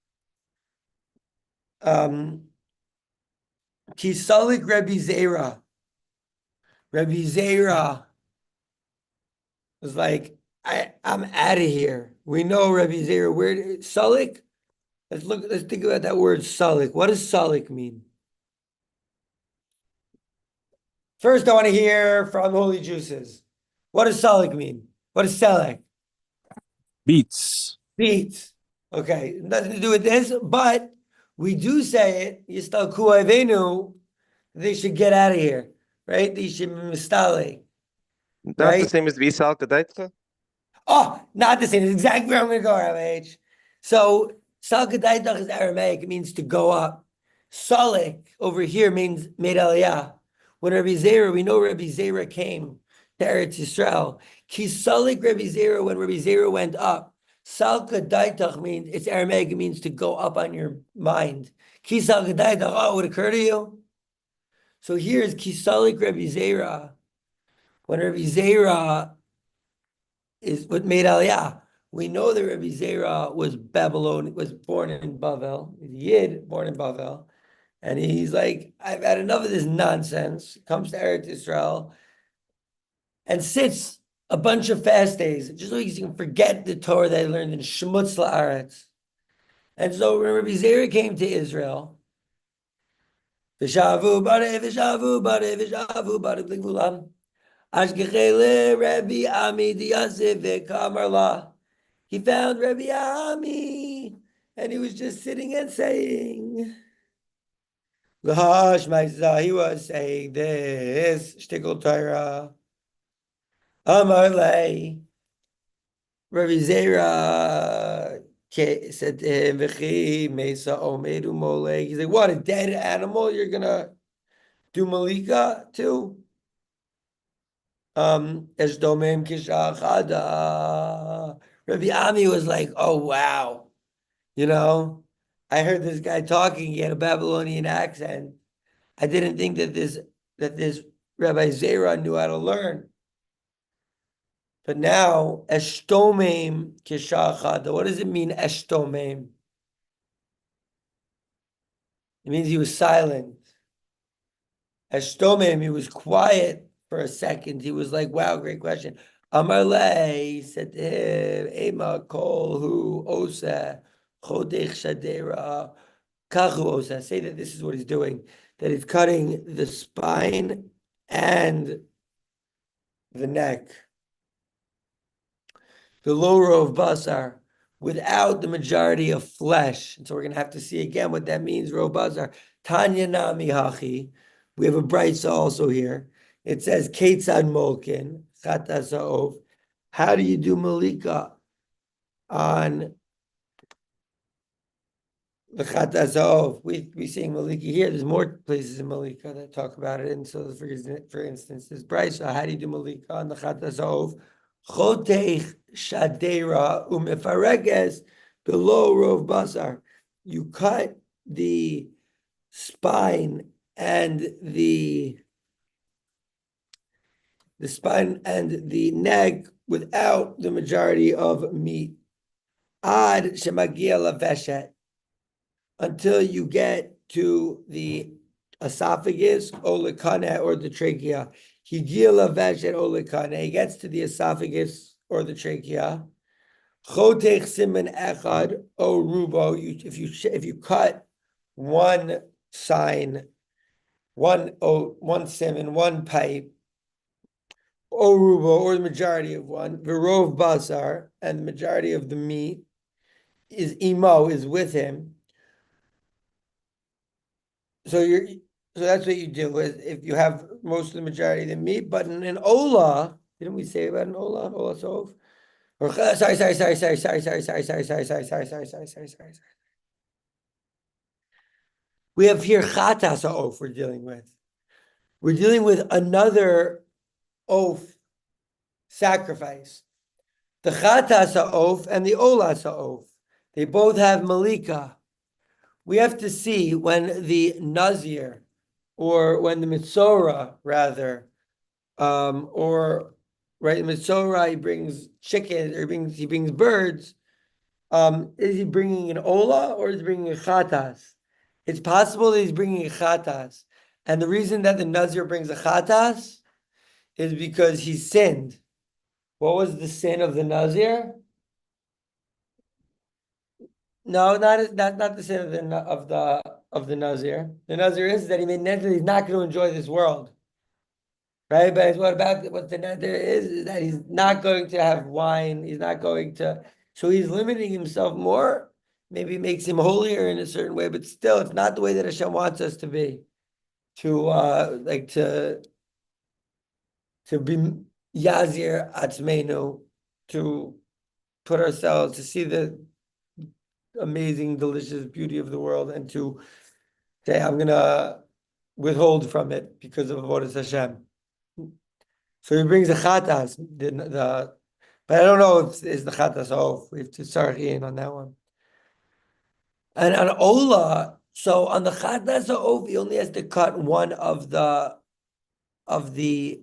Speaker 1: Kisalik Rebbe Zera. Rebbe Zera was like, I'm out of here. We know Rebbe Zera. Where Sulik? Let's think about that word Sulik. What does Sulik mean? First, I want to hear from Holy Juices. What does Sulik mean? What is Selek?
Speaker 2: Beats.
Speaker 1: Beats. Okay, nothing to do with this, but we do say it. Yistal Kuayvenu. They should get out of here, right? They should be mistale.
Speaker 3: Not
Speaker 1: Right?
Speaker 3: the same as Visal Kedaitcha?
Speaker 1: Oh, not the same. It's exactly where I'm going to go, Rabbi H. So, Salkadaitach is Aramaic. It means to go up. Salik over here means made aliyah. When Rabbi Zera, we know Rabbi Zera came to Eretz Yisrael. Ki Salik Rabbi Zera, when Rabbi Zera went up. Salkadaitach means, it's Aramaic, it means to go up on your mind. Ki Salkadaitach, oh, it would occur to you? So here's Ki Salik Rabbi Zera. When Rabbi Zera is what made Aliyah. We know that Rabbi Zera was born in Bavel, Yid, born in Bavel. And he's like, I've had enough of this nonsense. Comes to Eretz Yisrael and sits a bunch of fast days, just so he can forget the Torah that he learned in Shemutz La'aretz. And so when Rabbi Zera came to Israel, V'shavu bare, v'shavu bare, v'shavu bare, b'gulam. Ashkechele Rabbi Ami Diyaseh v'kamarla. He found Rabbi Ami, and he was just sitting and saying, L'hash Ma'isa, he was saying this, shtickle Torah. Amar lei, Rabbi Zera said to him, V'chi Mesa Omedu Molei. He's like, what, a dead animal you're gonna do Malika to? Esdomem Kishachada. Rabbi Ami was like, oh wow. You know, I heard this guy talking, he had a Babylonian accent. I didn't think that this Rabbi Zera knew how to learn. But now, Esdomem Kishachada. What does it mean, Esdomem? It means he was silent. Esdomem, he was quiet. For a second, he was like, wow, great question. Amarle said to him, Ema kol hu osa chodech shadera kachu osa. Say that this is what he's doing, that he's cutting the spine and the neck, the lower row of basar, without the majority of flesh. And so we're going to have to see again what that means, row basar. Tanya nami hachi. We have a brayso also here. It says, Ketzad Molkin, Chata Sa'ov. How do you do Malika on the Chata Sa'ov? We sing Malika here. There's more places in Malika that talk about it. And so, for instance, this Brisa, how do you do Malika on the Chata Sa'ov? Choteich Shadera Umefareges below Rov Basar. You cut the spine and the spine and the neck without the majority of meat. Ad shemagia laveshet, until you get to the esophagus, olekane, or the trachea. Higia laveshet olekane. He gets to the esophagus or the trachea. Chotech siman echad o rubo. If you cut one sign, one siman, one pipe, Orubo, or the majority of one, Verov Basar, and the majority of the meat is imo, is with him. So that's what you do is if you have most of the majority of the meat, but in an ola, didn't we say about an ola? Ola sov? Or sorry. We have here chatas oaf we're dealing with. We're dealing with another oaf sacrifice. The chatas oaf and the olas oaf. They both have malika. We have to see when the nazir, or when the mitzora, rather, or right, the mitzora, he brings chicken, or he brings birds. Is he bringing an ola or is he bringing a chatas? It's possible that he's bringing a chatas, and the reason that the nazir brings a chatas is because he sinned. What was the sin of the nazir? No, not the sin of the nazir. The nazir is that he made neder, he's not going to enjoy this world, right? But what the neder is that he's not going to have wine. He's not going to. So he's limiting himself more. Maybe it makes him holier in a certain way, but still, it's not the way that Hashem wants us to be. To be yazir atzmeinu, to put ourselves to see the amazing, delicious beauty of the world, and to say, I'm gonna withhold from it because of what is Hashem. So he brings the chatas, but I don't know if it's the chatas off. We have to start in on that one. And on Ola, so on the chatas off, he only has to cut one of the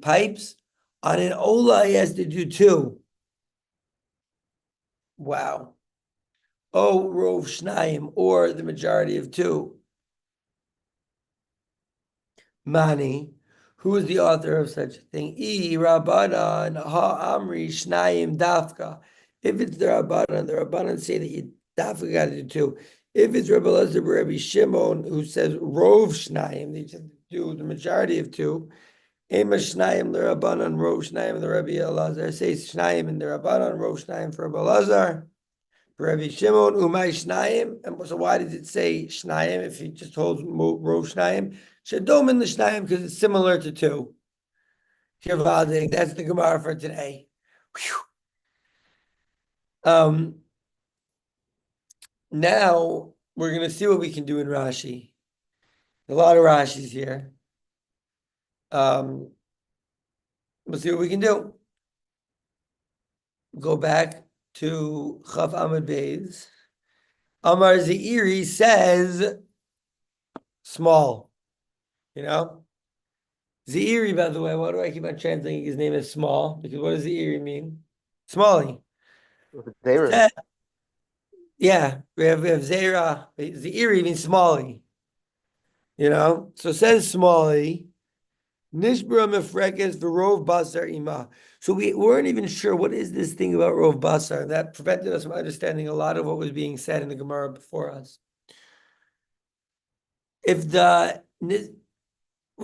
Speaker 1: pipes. On an Ola, he has to do two. Wow. Oh, Rov Shnayim, or the majority of two. Mani, who is the author of such a thing? I Rabbanan ha Amri Shnayim Dafka. If it's the Rabbanan say that you Dafka got to do two. If it's Rabbi Elazar Rabbi Shimon who says Rov Shnayim, they just do the majority of two. Ema Shnayim the Rabbanan, Rov Shnayim the Rabbi Elazar. Say Shnayim in the Rabbanan, Rov Shnayim for Rabbi Elazar. Rabbi Shimon Umay Shnayim, and so why did it say Shnayim if he just holds Rov Shnayim? Shadom in the Shnayim because it's similar to two. That's the Gemara for today. Now we're gonna see what we can do in Rashi. A lot of Rashis here. We'll see what we can do. Go back to Chav Amud Beis. Amar Zeiri says small. You know? Zeiri, by the way, why do I keep on translating his name as small? Because what does Zeiri mean? Smally. Yeah, we have Zera. Zeiri means smally. You know? So it says smally. Nishbra mefrekes v'rov basar ima. So we weren't even sure what is this thing about rov basar. That prevented us from understanding a lot of what was being said in the Gemara before us. What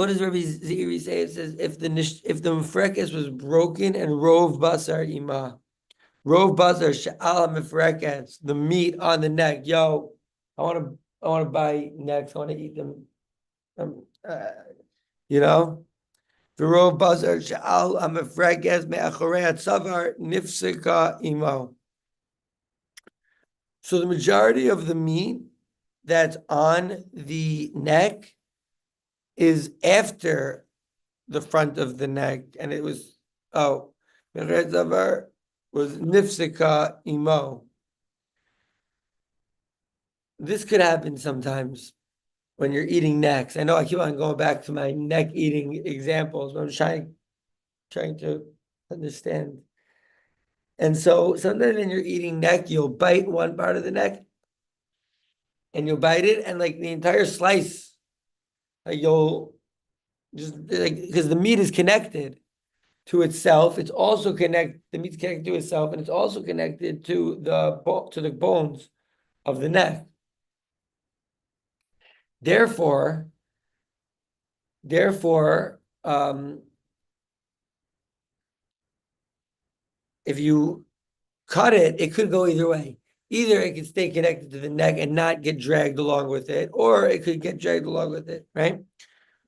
Speaker 1: does Rabbi Zeiri say? It says if the mefrekes was broken and rov basar ima, rov basar she'al mefrekes, the meat on the neck. Yo, I want to buy necks. I want to eat them. You know. V'rov basar she'al amefrekes me'acharei hatzavar nifsika imo. So the majority of the meat that's on the neck is after the front of the neck, and it was me'acharei hatzavar was nifsika imo. This could happen sometimes when you're eating necks. I know I keep on going back to my neck eating examples, but I'm trying to understand. And so sometimes when you're eating neck, you'll bite one part of the neck and you'll bite it, and like the entire slice, you'll just like, because the meat is connected to itself. It's also the meat's connected to itself, and it's also connected to the bones of the neck. Therefore, if you cut it, it could go either way. Either it could stay connected to the neck and not get dragged along with it, or it could get dragged along with it, right?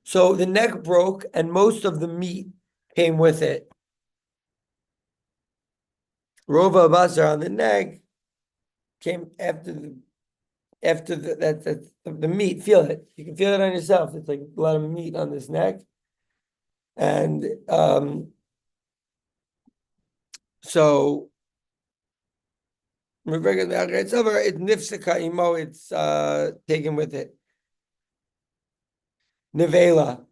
Speaker 1: So the neck broke and most of the meat came with it. Rova basar on the neck came after the meat. Feel it. You can feel it on yourself. It's like a lot of meat on this neck. And so it's nifsaka imo, it's taken with it. Nevela.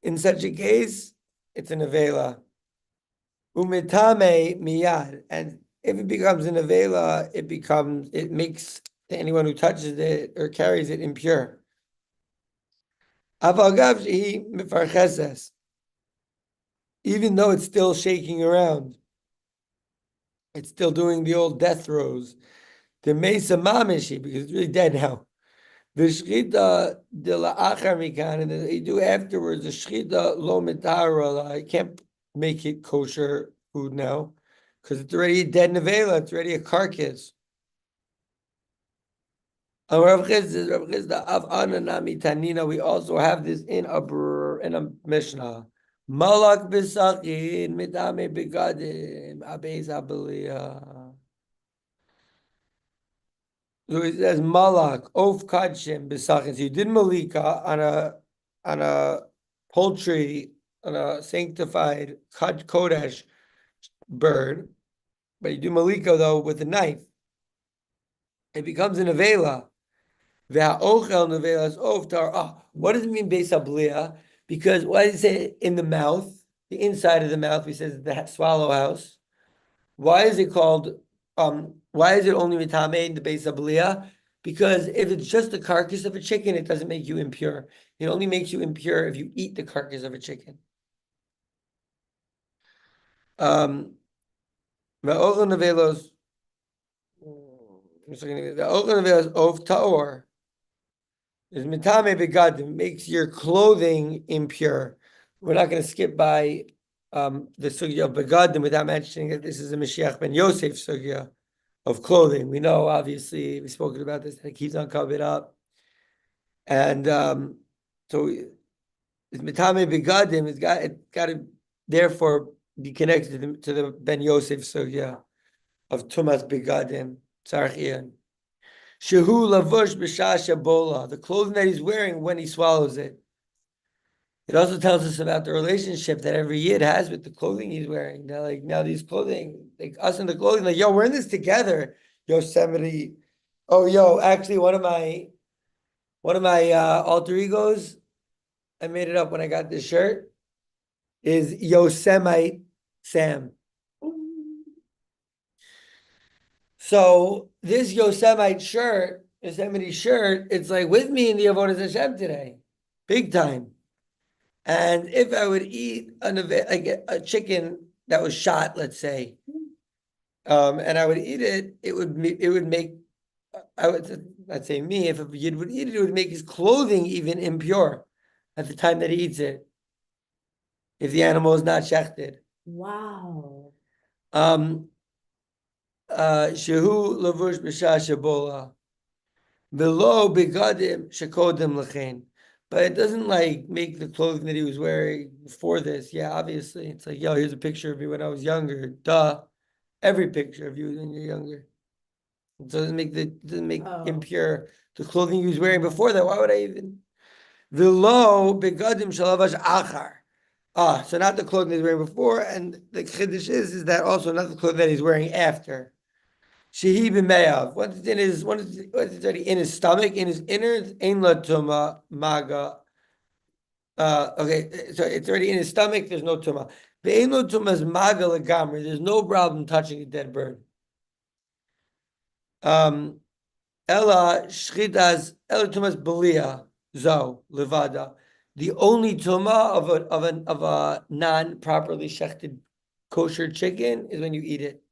Speaker 1: In such a case, it's a nevela. Umitame miyad. And if it becomes a nevela, it makes anyone who touches it or carries it impure. Avagav shehi mifarcheses. Even though it's still shaking around, it's still doing the old death throes. The mesa mamishi, because it's really dead now. The shchita de la'achar mikan, and they do afterwards, the shchita lo mitara, I can't make it kosher food now, because it's already a dead nevela, it's already a carcass. We also have this in a Mishnah. Malak b'sachin mitame begadim abeis abelia. So it says malak of kadshim b'sachin. So you did malika on a poultry, on a sanctified kodesh bird, but you do malika though with a knife. It becomes an avela. What does it mean beis abelia? Because why does it say in the mouth, the inside of the mouth? We says the swallow house. Why is it called? Why is it only mitame in the beis abelia? Because if it's just the carcass of a chicken, it doesn't make you impure. It only makes you impure if you eat the carcass of a chicken. The ochen nevelos of taor is mitame begadim, makes your clothing impure. We're not going to skip by the sugya of begadim without mentioning that this is a Mashiach ben Yosef sugya of clothing. We know, obviously, we've spoken about this, that it keeps on covered up. And so it's mitame begadim, it's got to therefore be connected to the ben Yosef sugya of tumas begadim, tzarchian. Shehu lavush b'shasha bola, the clothing that he's wearing when he swallows it. It also tells us about the relationship that every yid has with the clothing he's wearing. They're like, now these clothing, like us and the clothing, like, yo, we're in this together. Yosemite. Oh, yo, actually, one of my alter egos, I made it up when I got this shirt, is Yosemite Sam. So this Yosemite shirt, it's like with me in the Avodas Hashem today, big time. And if I would eat a chicken that was shot, let's say, and I would eat it, it would make, I'd say me, if a yid would eat it, it would make his clothing even impure at the time that he eats it, if the animal is not shechted.
Speaker 5: Wow.
Speaker 1: Shehu lavush b'shah shabola, below begadim shekodim lechein. But it doesn't like make the clothing that he was wearing before this. Yeah, obviously, it's like, yo, here's a picture of me when I was younger. Duh, every picture of you when you're younger. It doesn't make impure the clothing he was wearing before that. Why would I even? Below begadim shalavash achar. So not the clothing he's wearing before, and the chiddush is that also not the clothing that he's wearing after. Shehi b'meyav. Once it's already in his stomach, in his innards, ein la tuma maga. Okay, so it's already in his stomach. There's no tuma. Ve'ein lo tuma's maga legamri. There's no problem touching a dead bird. Ella shchitas ella tumas belia zo levada. The only tuma of a non properly shechted kosher chicken is when you eat it.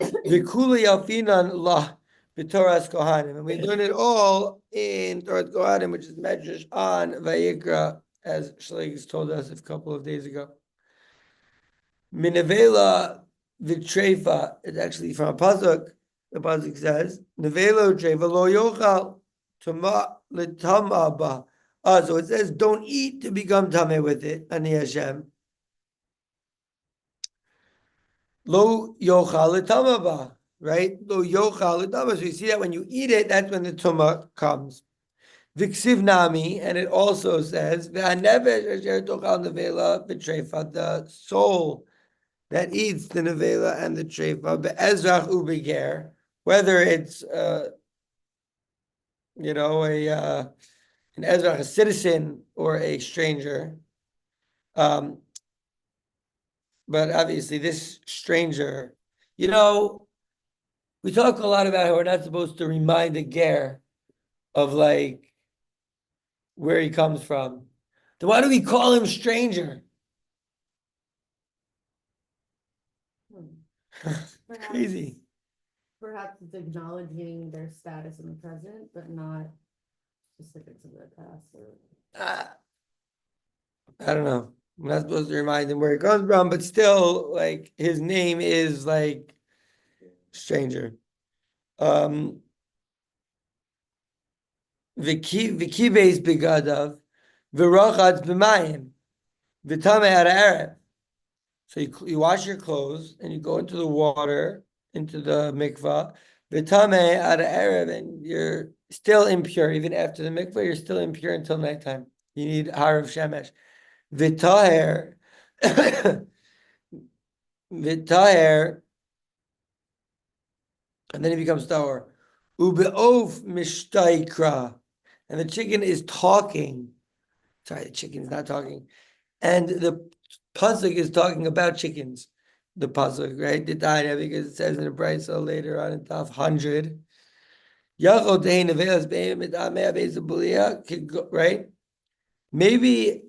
Speaker 1: V'kuli alfinan la b'toras kohanim, and we learn it all in Toras Kohanim, which is medrash on Vayikra, as Shteig told us a couple of days ago. Minavela vitrefa. It's actually from a pasuk. The pasuk says, "Nevelo trefa lo yochal tuma l'tama ba." So it says, "Don't eat to become tame with it." Ani Hashem. Lo yochal l'tama ba. Right? Lo yochal l'tama. So you see that when you eat it, that's when the tuma comes. Viksiv nami, and it also says, "V'hanefesh asher tochal nevela v'trefa." The soul that eats the nevela and the trefa, be'ezrach u'beger, whether it's you know, an ezrach, a citizen, or a stranger. But obviously, this stranger, you know, we talk a lot about how we're not supposed to remind the ger of like where he comes from. Then why do we call him stranger? Crazy.
Speaker 5: Perhaps it's acknowledging their status in the present, but not specifics of their past.
Speaker 1: I don't know. I'm not supposed to remind him where he comes from, but still, like his name is like stranger. Viki beis begadav, v'rochatz b'mayim, v'tamei ad ha'erev. So you wash your clothes and you go into the water, into the mikvah, v'tamei ad ha'erev, and you're still impure even after the mikvah. You're still impure until nighttime. You need harav shemesh. V'taher, v'taher, and then he becomes tahor. Ube'ov mishtaikra, and the chicken is talking. Sorry, the chicken is not talking. And the pasuk is talking about chickens. The pasuk, right? The Tanya, because it says in the Brisa later on in Taf 100. Right? Maybe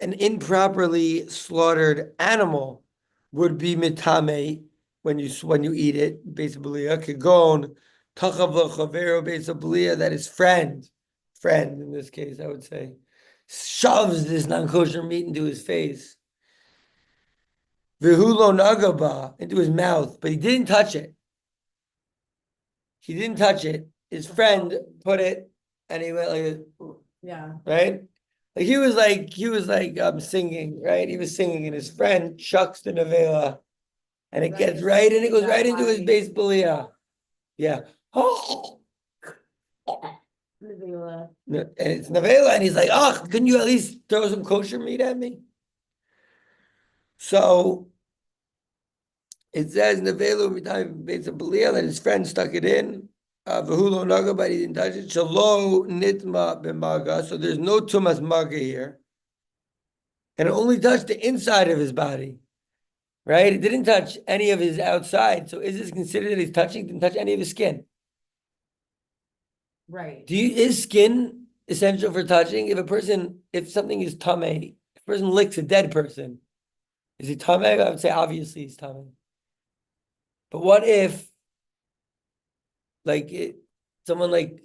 Speaker 1: an improperly slaughtered animal would be mitame when you eat it. Basically, kagon tachav l'chavero basically that is friend in this case, I would say, shoves this non-kosher meat into his face. Vihulo nagaba, into his mouth, but he didn't touch it. He didn't touch it. His friend put it, and he went like,
Speaker 5: Yeah.
Speaker 1: right? Like he was like singing, right? He was singing, and his friend chucks the nevela, and it gets right, and it goes right into his base belia. Yeah. Oh.
Speaker 5: Nevela.
Speaker 1: And it's nevela, and he's like, "Oh, couldn't you at least throw some kosher meat at me?" So it says nevela mitayim base belia, and his friend stuck it in. Vahulo naga, but he didn't touch it. Shalo nitma b'maga, so there's no tumas maga here. And it only touched the inside of his body, right? It didn't touch any of his outside. So is this considered that he's touching? Didn't touch any of his skin?
Speaker 5: Right.
Speaker 1: Is skin essential for touching? If something is tamei, if a person licks a dead person, is he tamei? I would say obviously he's tamei. But what if, someone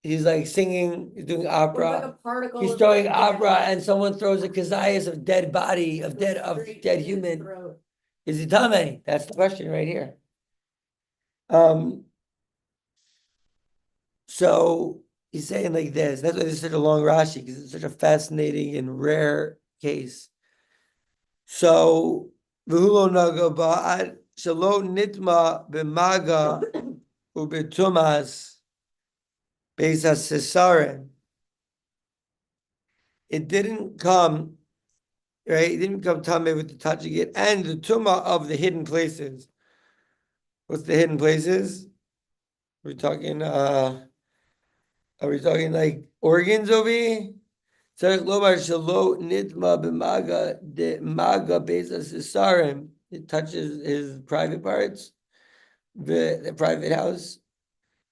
Speaker 1: he's like singing, he's doing opera.
Speaker 5: Like a particle
Speaker 1: He's
Speaker 5: of
Speaker 1: throwing
Speaker 5: dead
Speaker 1: opera,
Speaker 5: body.
Speaker 1: and someone throws a kazayas of dead body, of dead
Speaker 5: Straight in his
Speaker 1: human.
Speaker 5: throat.
Speaker 1: Is he tame? That's the question right here. So he's saying like this. That's why this is such a long Rashi, because it's such a fascinating and rare case. So v'hulo naga ba'ad shelo nitma b'maga u'betumas beis ha'sesarim. It didn't come, right? It didn't come tame with the touching it, and the tuma of the hidden places. What's the hidden places? Are we talking like organs over here? It touches his private parts, the private house.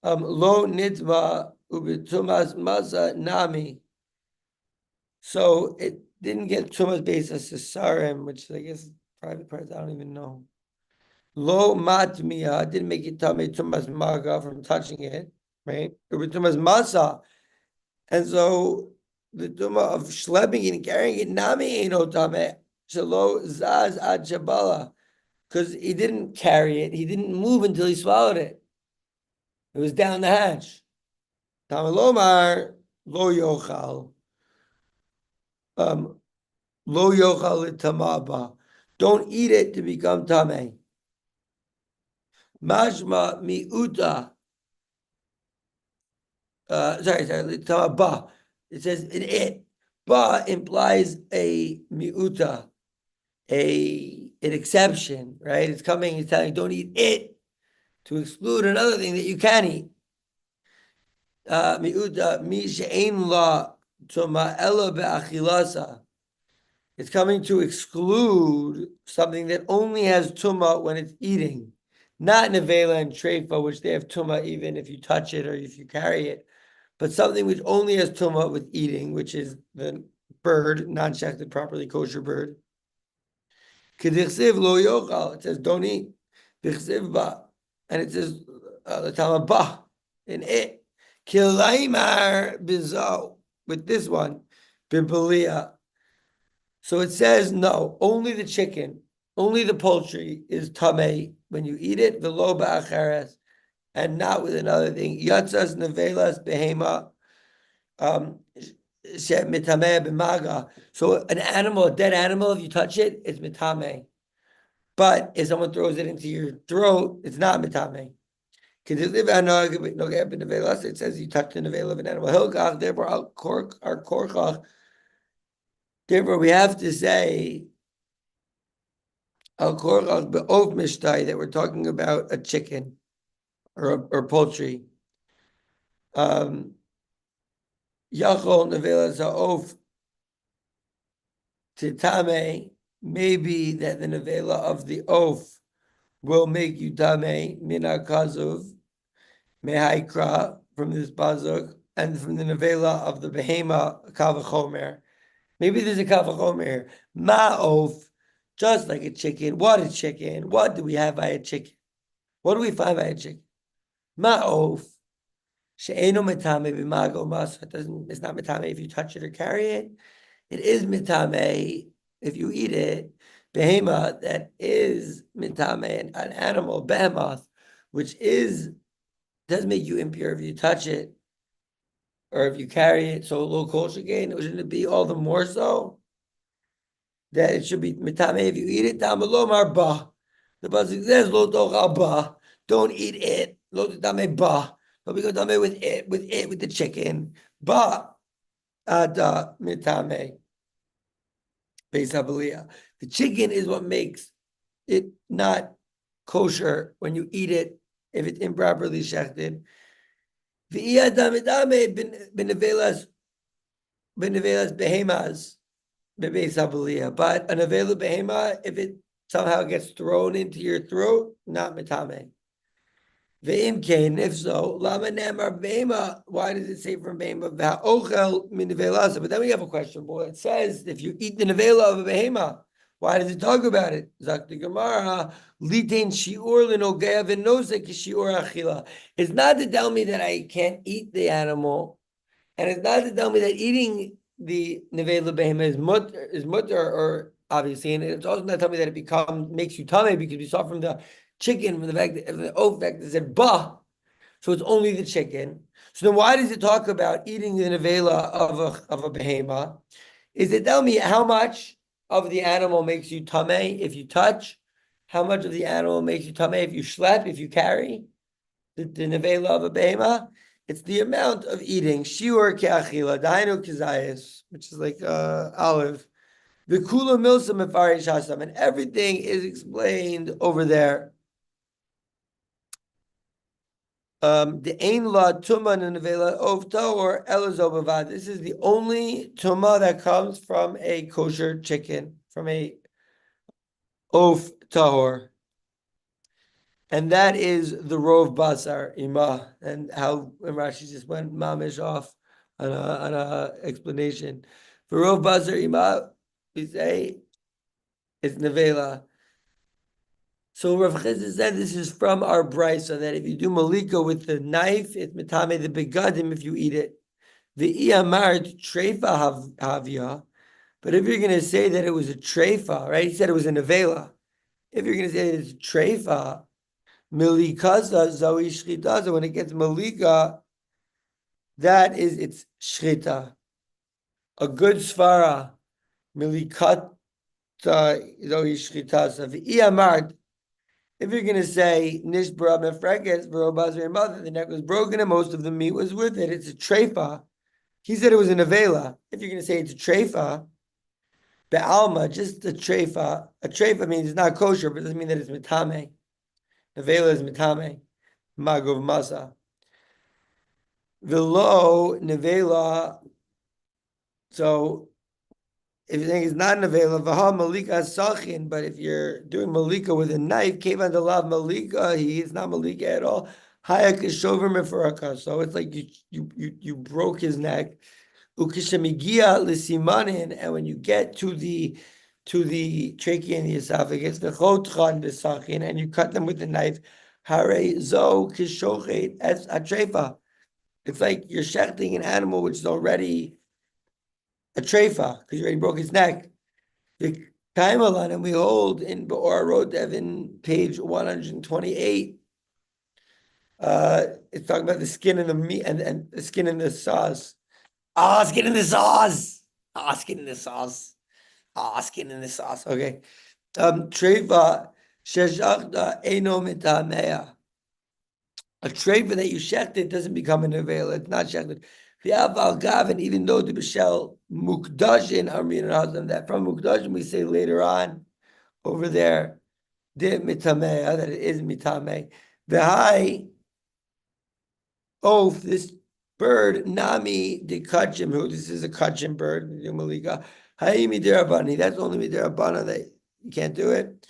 Speaker 1: Lo nitma ubitumas maza nami. So it didn't get tumas beis hasesarim, which I guess private parts. I don't even know. Lo matmiya, didn't make it tame tumas maga from touching it, right? Ubitumas masa, and so the tuma of schlepping and carrying it nami ain't no tame. Shelo zaz ad shabala, because he didn't carry it. He didn't move until he swallowed it. It was down the hatch. Tamalomar lo yochal. Lo yochal tamaba. Don't eat it to become tame. Mashma miuta. Sorry, tamaba. It says in it. Ba implies a miuta, an exception, right? It's coming, it's telling you don't eat it to exclude another thing that you can eat. Miuta mi she'ein la tuma ela be'achilasa. It's coming to exclude something that only has tuma when it's eating, not nevela and treifa, which they have tuma even if you touch it or if you carry it, but something which only has tuma with eating, which is the bird, non-shechted, properly kosher bird. K'dichsiv lo yochal, it says don't eat. B'chsiv ba, and it says the tama ba in it. Kilaimar bizo, with this one, bibalia. So it says no, only the chicken, only the poultry is tamei when you eat it, v'lo ba'acheres, and not with another thing. Yatzas nevelas behema, mitameh b'maga. So an animal, a dead animal, if you touch it, it's mitameh. But if someone throws it into your throat, it's not mitameh. It says you touch the nevela of an animal. Therefore, our korchach. Therefore, we have to say al korchach be'ov mishtai that we're talking about a chicken or poultry. Yachol nevela za'of titame. Maybe that the nevela of the oaf will make you tame mina kazuv mehaikra from this bazuk, and from the nevela of the behema kavachomer. Maybe there's a kavachomer here. Ma'of, just like a chicken. What a chicken? What do we have by a chicken? What do we find by a chicken? Ma'of she'eno metame b'mago masa. It's not metame if you touch it or carry it. It is metame if you eat it. Behema, that is mitame, an animal, behemoth, which does make you impure if you touch it or if you carry it. So a little kosher gain, shouldn't it be all the more so that it should be mitame if you eat it? Tamalomar ba. The pasuk says lo tochal ba. Don't eat it. Lo tame ba. Don't be tame with the chicken. Ba ada mitame. The chicken is what makes it not kosher when you eat it if it's improperly shechted. But a nevela behema, if it somehow gets thrown into your throat, not mitame. If so, why does it say from behema? But then we have a question. Well, it says if you eat the nevela of a behema, why does it talk about it? It's not to tell me that I can't eat the animal, and it's not to tell me that eating the nevela behema is mutter, or obviously, and it's also not to tell me that it makes you tummy, because we saw from the chicken, from the fact that the oath fact that said bah, so it's only the chicken. So then why does it talk about eating the nevela of a behema? Is it tell me how much of the animal makes you tameh if you touch? How much of the animal makes you tameh if you schlep, if you carry? The nevela of a behema? It's the amount of eating. Shiur ke'achila, dainu kizayis, which is like olive. V'kula milsa mefarish hasam, and everything is explained over there. The ein la tuma nevela of tahor elazobavad. This is the only tuma that comes from a kosher chicken, from a of tahor, and that is the rov basar ima. And how Rashi just went mamish off on a explanation. For rov basar ima, we say it's nevela. So Rav Chizda said this is from our brisa, that if you do malika with the knife, it's mitame the begadim if you eat it. The iyamart treifa havya, but if you're going to say that it was a treifa, right? He said it was a nevela. If you're gonna say it's treifa, milikaza zoi shchita, when it gets malika, that is its shchita. A good svara, milikat zoi shchita. If you're gonna say nishbra mefrekes v'robazir mother, the neck was broken and most of the meat was with it. It's a treifa. He said it was a nevela. If you're gonna say it's a treifa, be'alma, just a treifa. A treifa means it's not kosher, but it doesn't mean that it's mitame. Nevela is mitame. Magov masa. Velo nevela. So if you think it's not nevela, vaha malika sachin, but if you're doing malika with a knife, kevan delav malika, he's not malika at all. Hayak is shover mefaraka. So it's like you broke his neck. Ukishamigia lisimanin, and when you get to the trachea and the esophagus, the chotchan besachin, and you cut them with the knife, hare zo kishochet as atrefa. It's like you're shechting an animal which is already a treifa because you already broke his neck. The Kaimalan, and we hold in Be'or Rodev in page 128. It's talking about the skin and the meat and the skin and the sauce. Skin in the sauce. Skin in the sauce. Skin in the sauce. Okay. Treifa sheshachta eno mitamea. A treifa that you shechted doesn't become an nevela. It's not shechted. And even though the b'shel mukdashin amrin hazam, that from mukdashin we say later on over there de mitamea, that it is mitame. V'hai oaf, this bird nami de kachim, who this is a kachim bird, malika. Hai midirabani, that's only midirabana that you can't do it.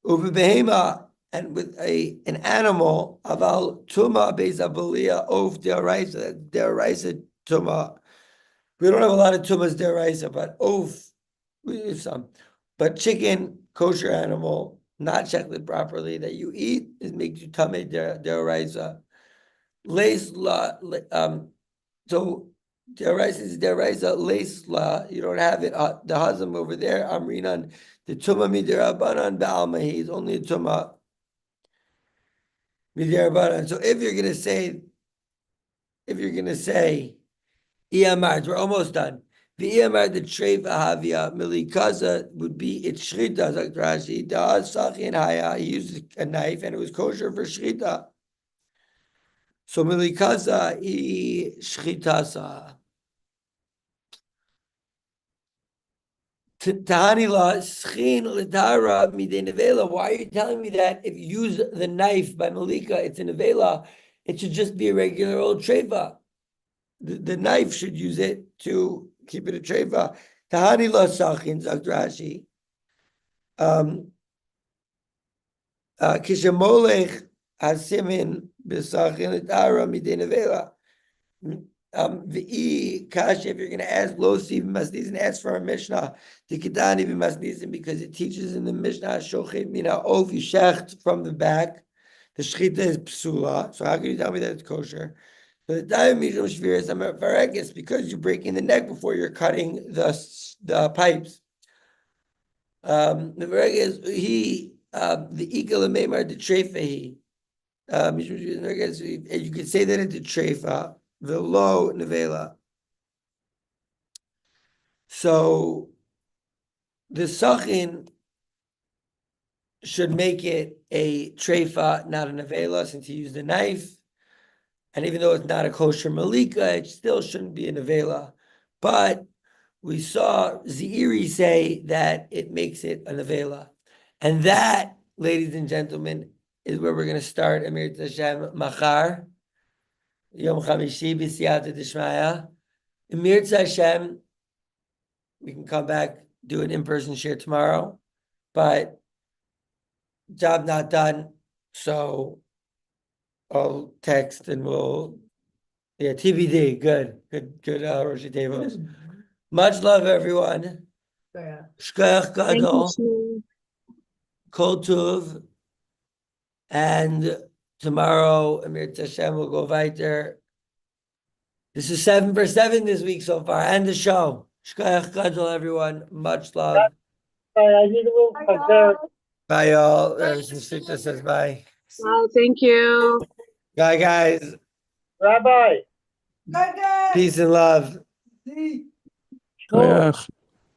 Speaker 1: Uvebehema, and with an animal, aval tuma bezabalia of deraisa tuma. We don't have a lot of tumas deraisa, but we have some. But chicken, kosher animal, not checked properly, that you eat, it makes you tame deraisa. So deraisa is deraisa leisla. You don't have it. The hazam over there, amrinan, the tuma midirabanan ba'alma. He's only a tuma. So if you're gonna say, Iyamar, we're almost done. The Iyamar, the treifa havia milikaza would be its shrita. Dr. Rashi, da'az sachin haya. He used a knife and it was kosher for shrita. So milikaza I shritasa. Tahanila schin l'tara midei nevela. Why are you telling me that if you use the knife by malika, it's a nevela? It should just be a regular old treifa. The knife should use it to keep it a treifa. Tahanila sachin zakdrashi. Kishamolech hasimin b'sachin l'tara midei nevela. Kash, if you're going to ask Losi Masnizin, ask for a Mishnah, Tikidani Masnizin, because it teaches in the Mishnah, Shochet Mina Ov, you shecht from the back. The Shechita is Psula. So how can you tell me that it's kosher? So the time Mishum Shviris Amafarekis, because you're breaking the neck before you're cutting the pipes. The Farekis, the Ikal Memar, the Trefehi. You could say that it's a Trefa. The low nevela. So the sachin should make it a treifa, not a nevela, since he used a knife. And even though it's not a kosher malika, it still shouldn't be a nevela. But we saw Zeiri say that it makes it a nevela. And that, ladies and gentlemen, is where we're going to start Amir Tashem Machar. Yom Chamishi b'siyata d'shmaya. Emir Hashem, we can come back, do an in-person share tomorrow, but job not done, so I'll text and TBD, good, Rosh Tevos. Much love, everyone. Shkoyach Gadol, Kol Tuv, and tomorrow, Amir Hashem will go veiter. This is 7 for 7 this week so far, and the show. Shkoyach Gadol, everyone. Much love.
Speaker 4: I need a little
Speaker 1: Bye, y'all. Shrita says bye.
Speaker 6: Wow, thank you.
Speaker 1: Bye, guys.
Speaker 4: Rabbi.
Speaker 1: Peace and love.
Speaker 2: Koyach.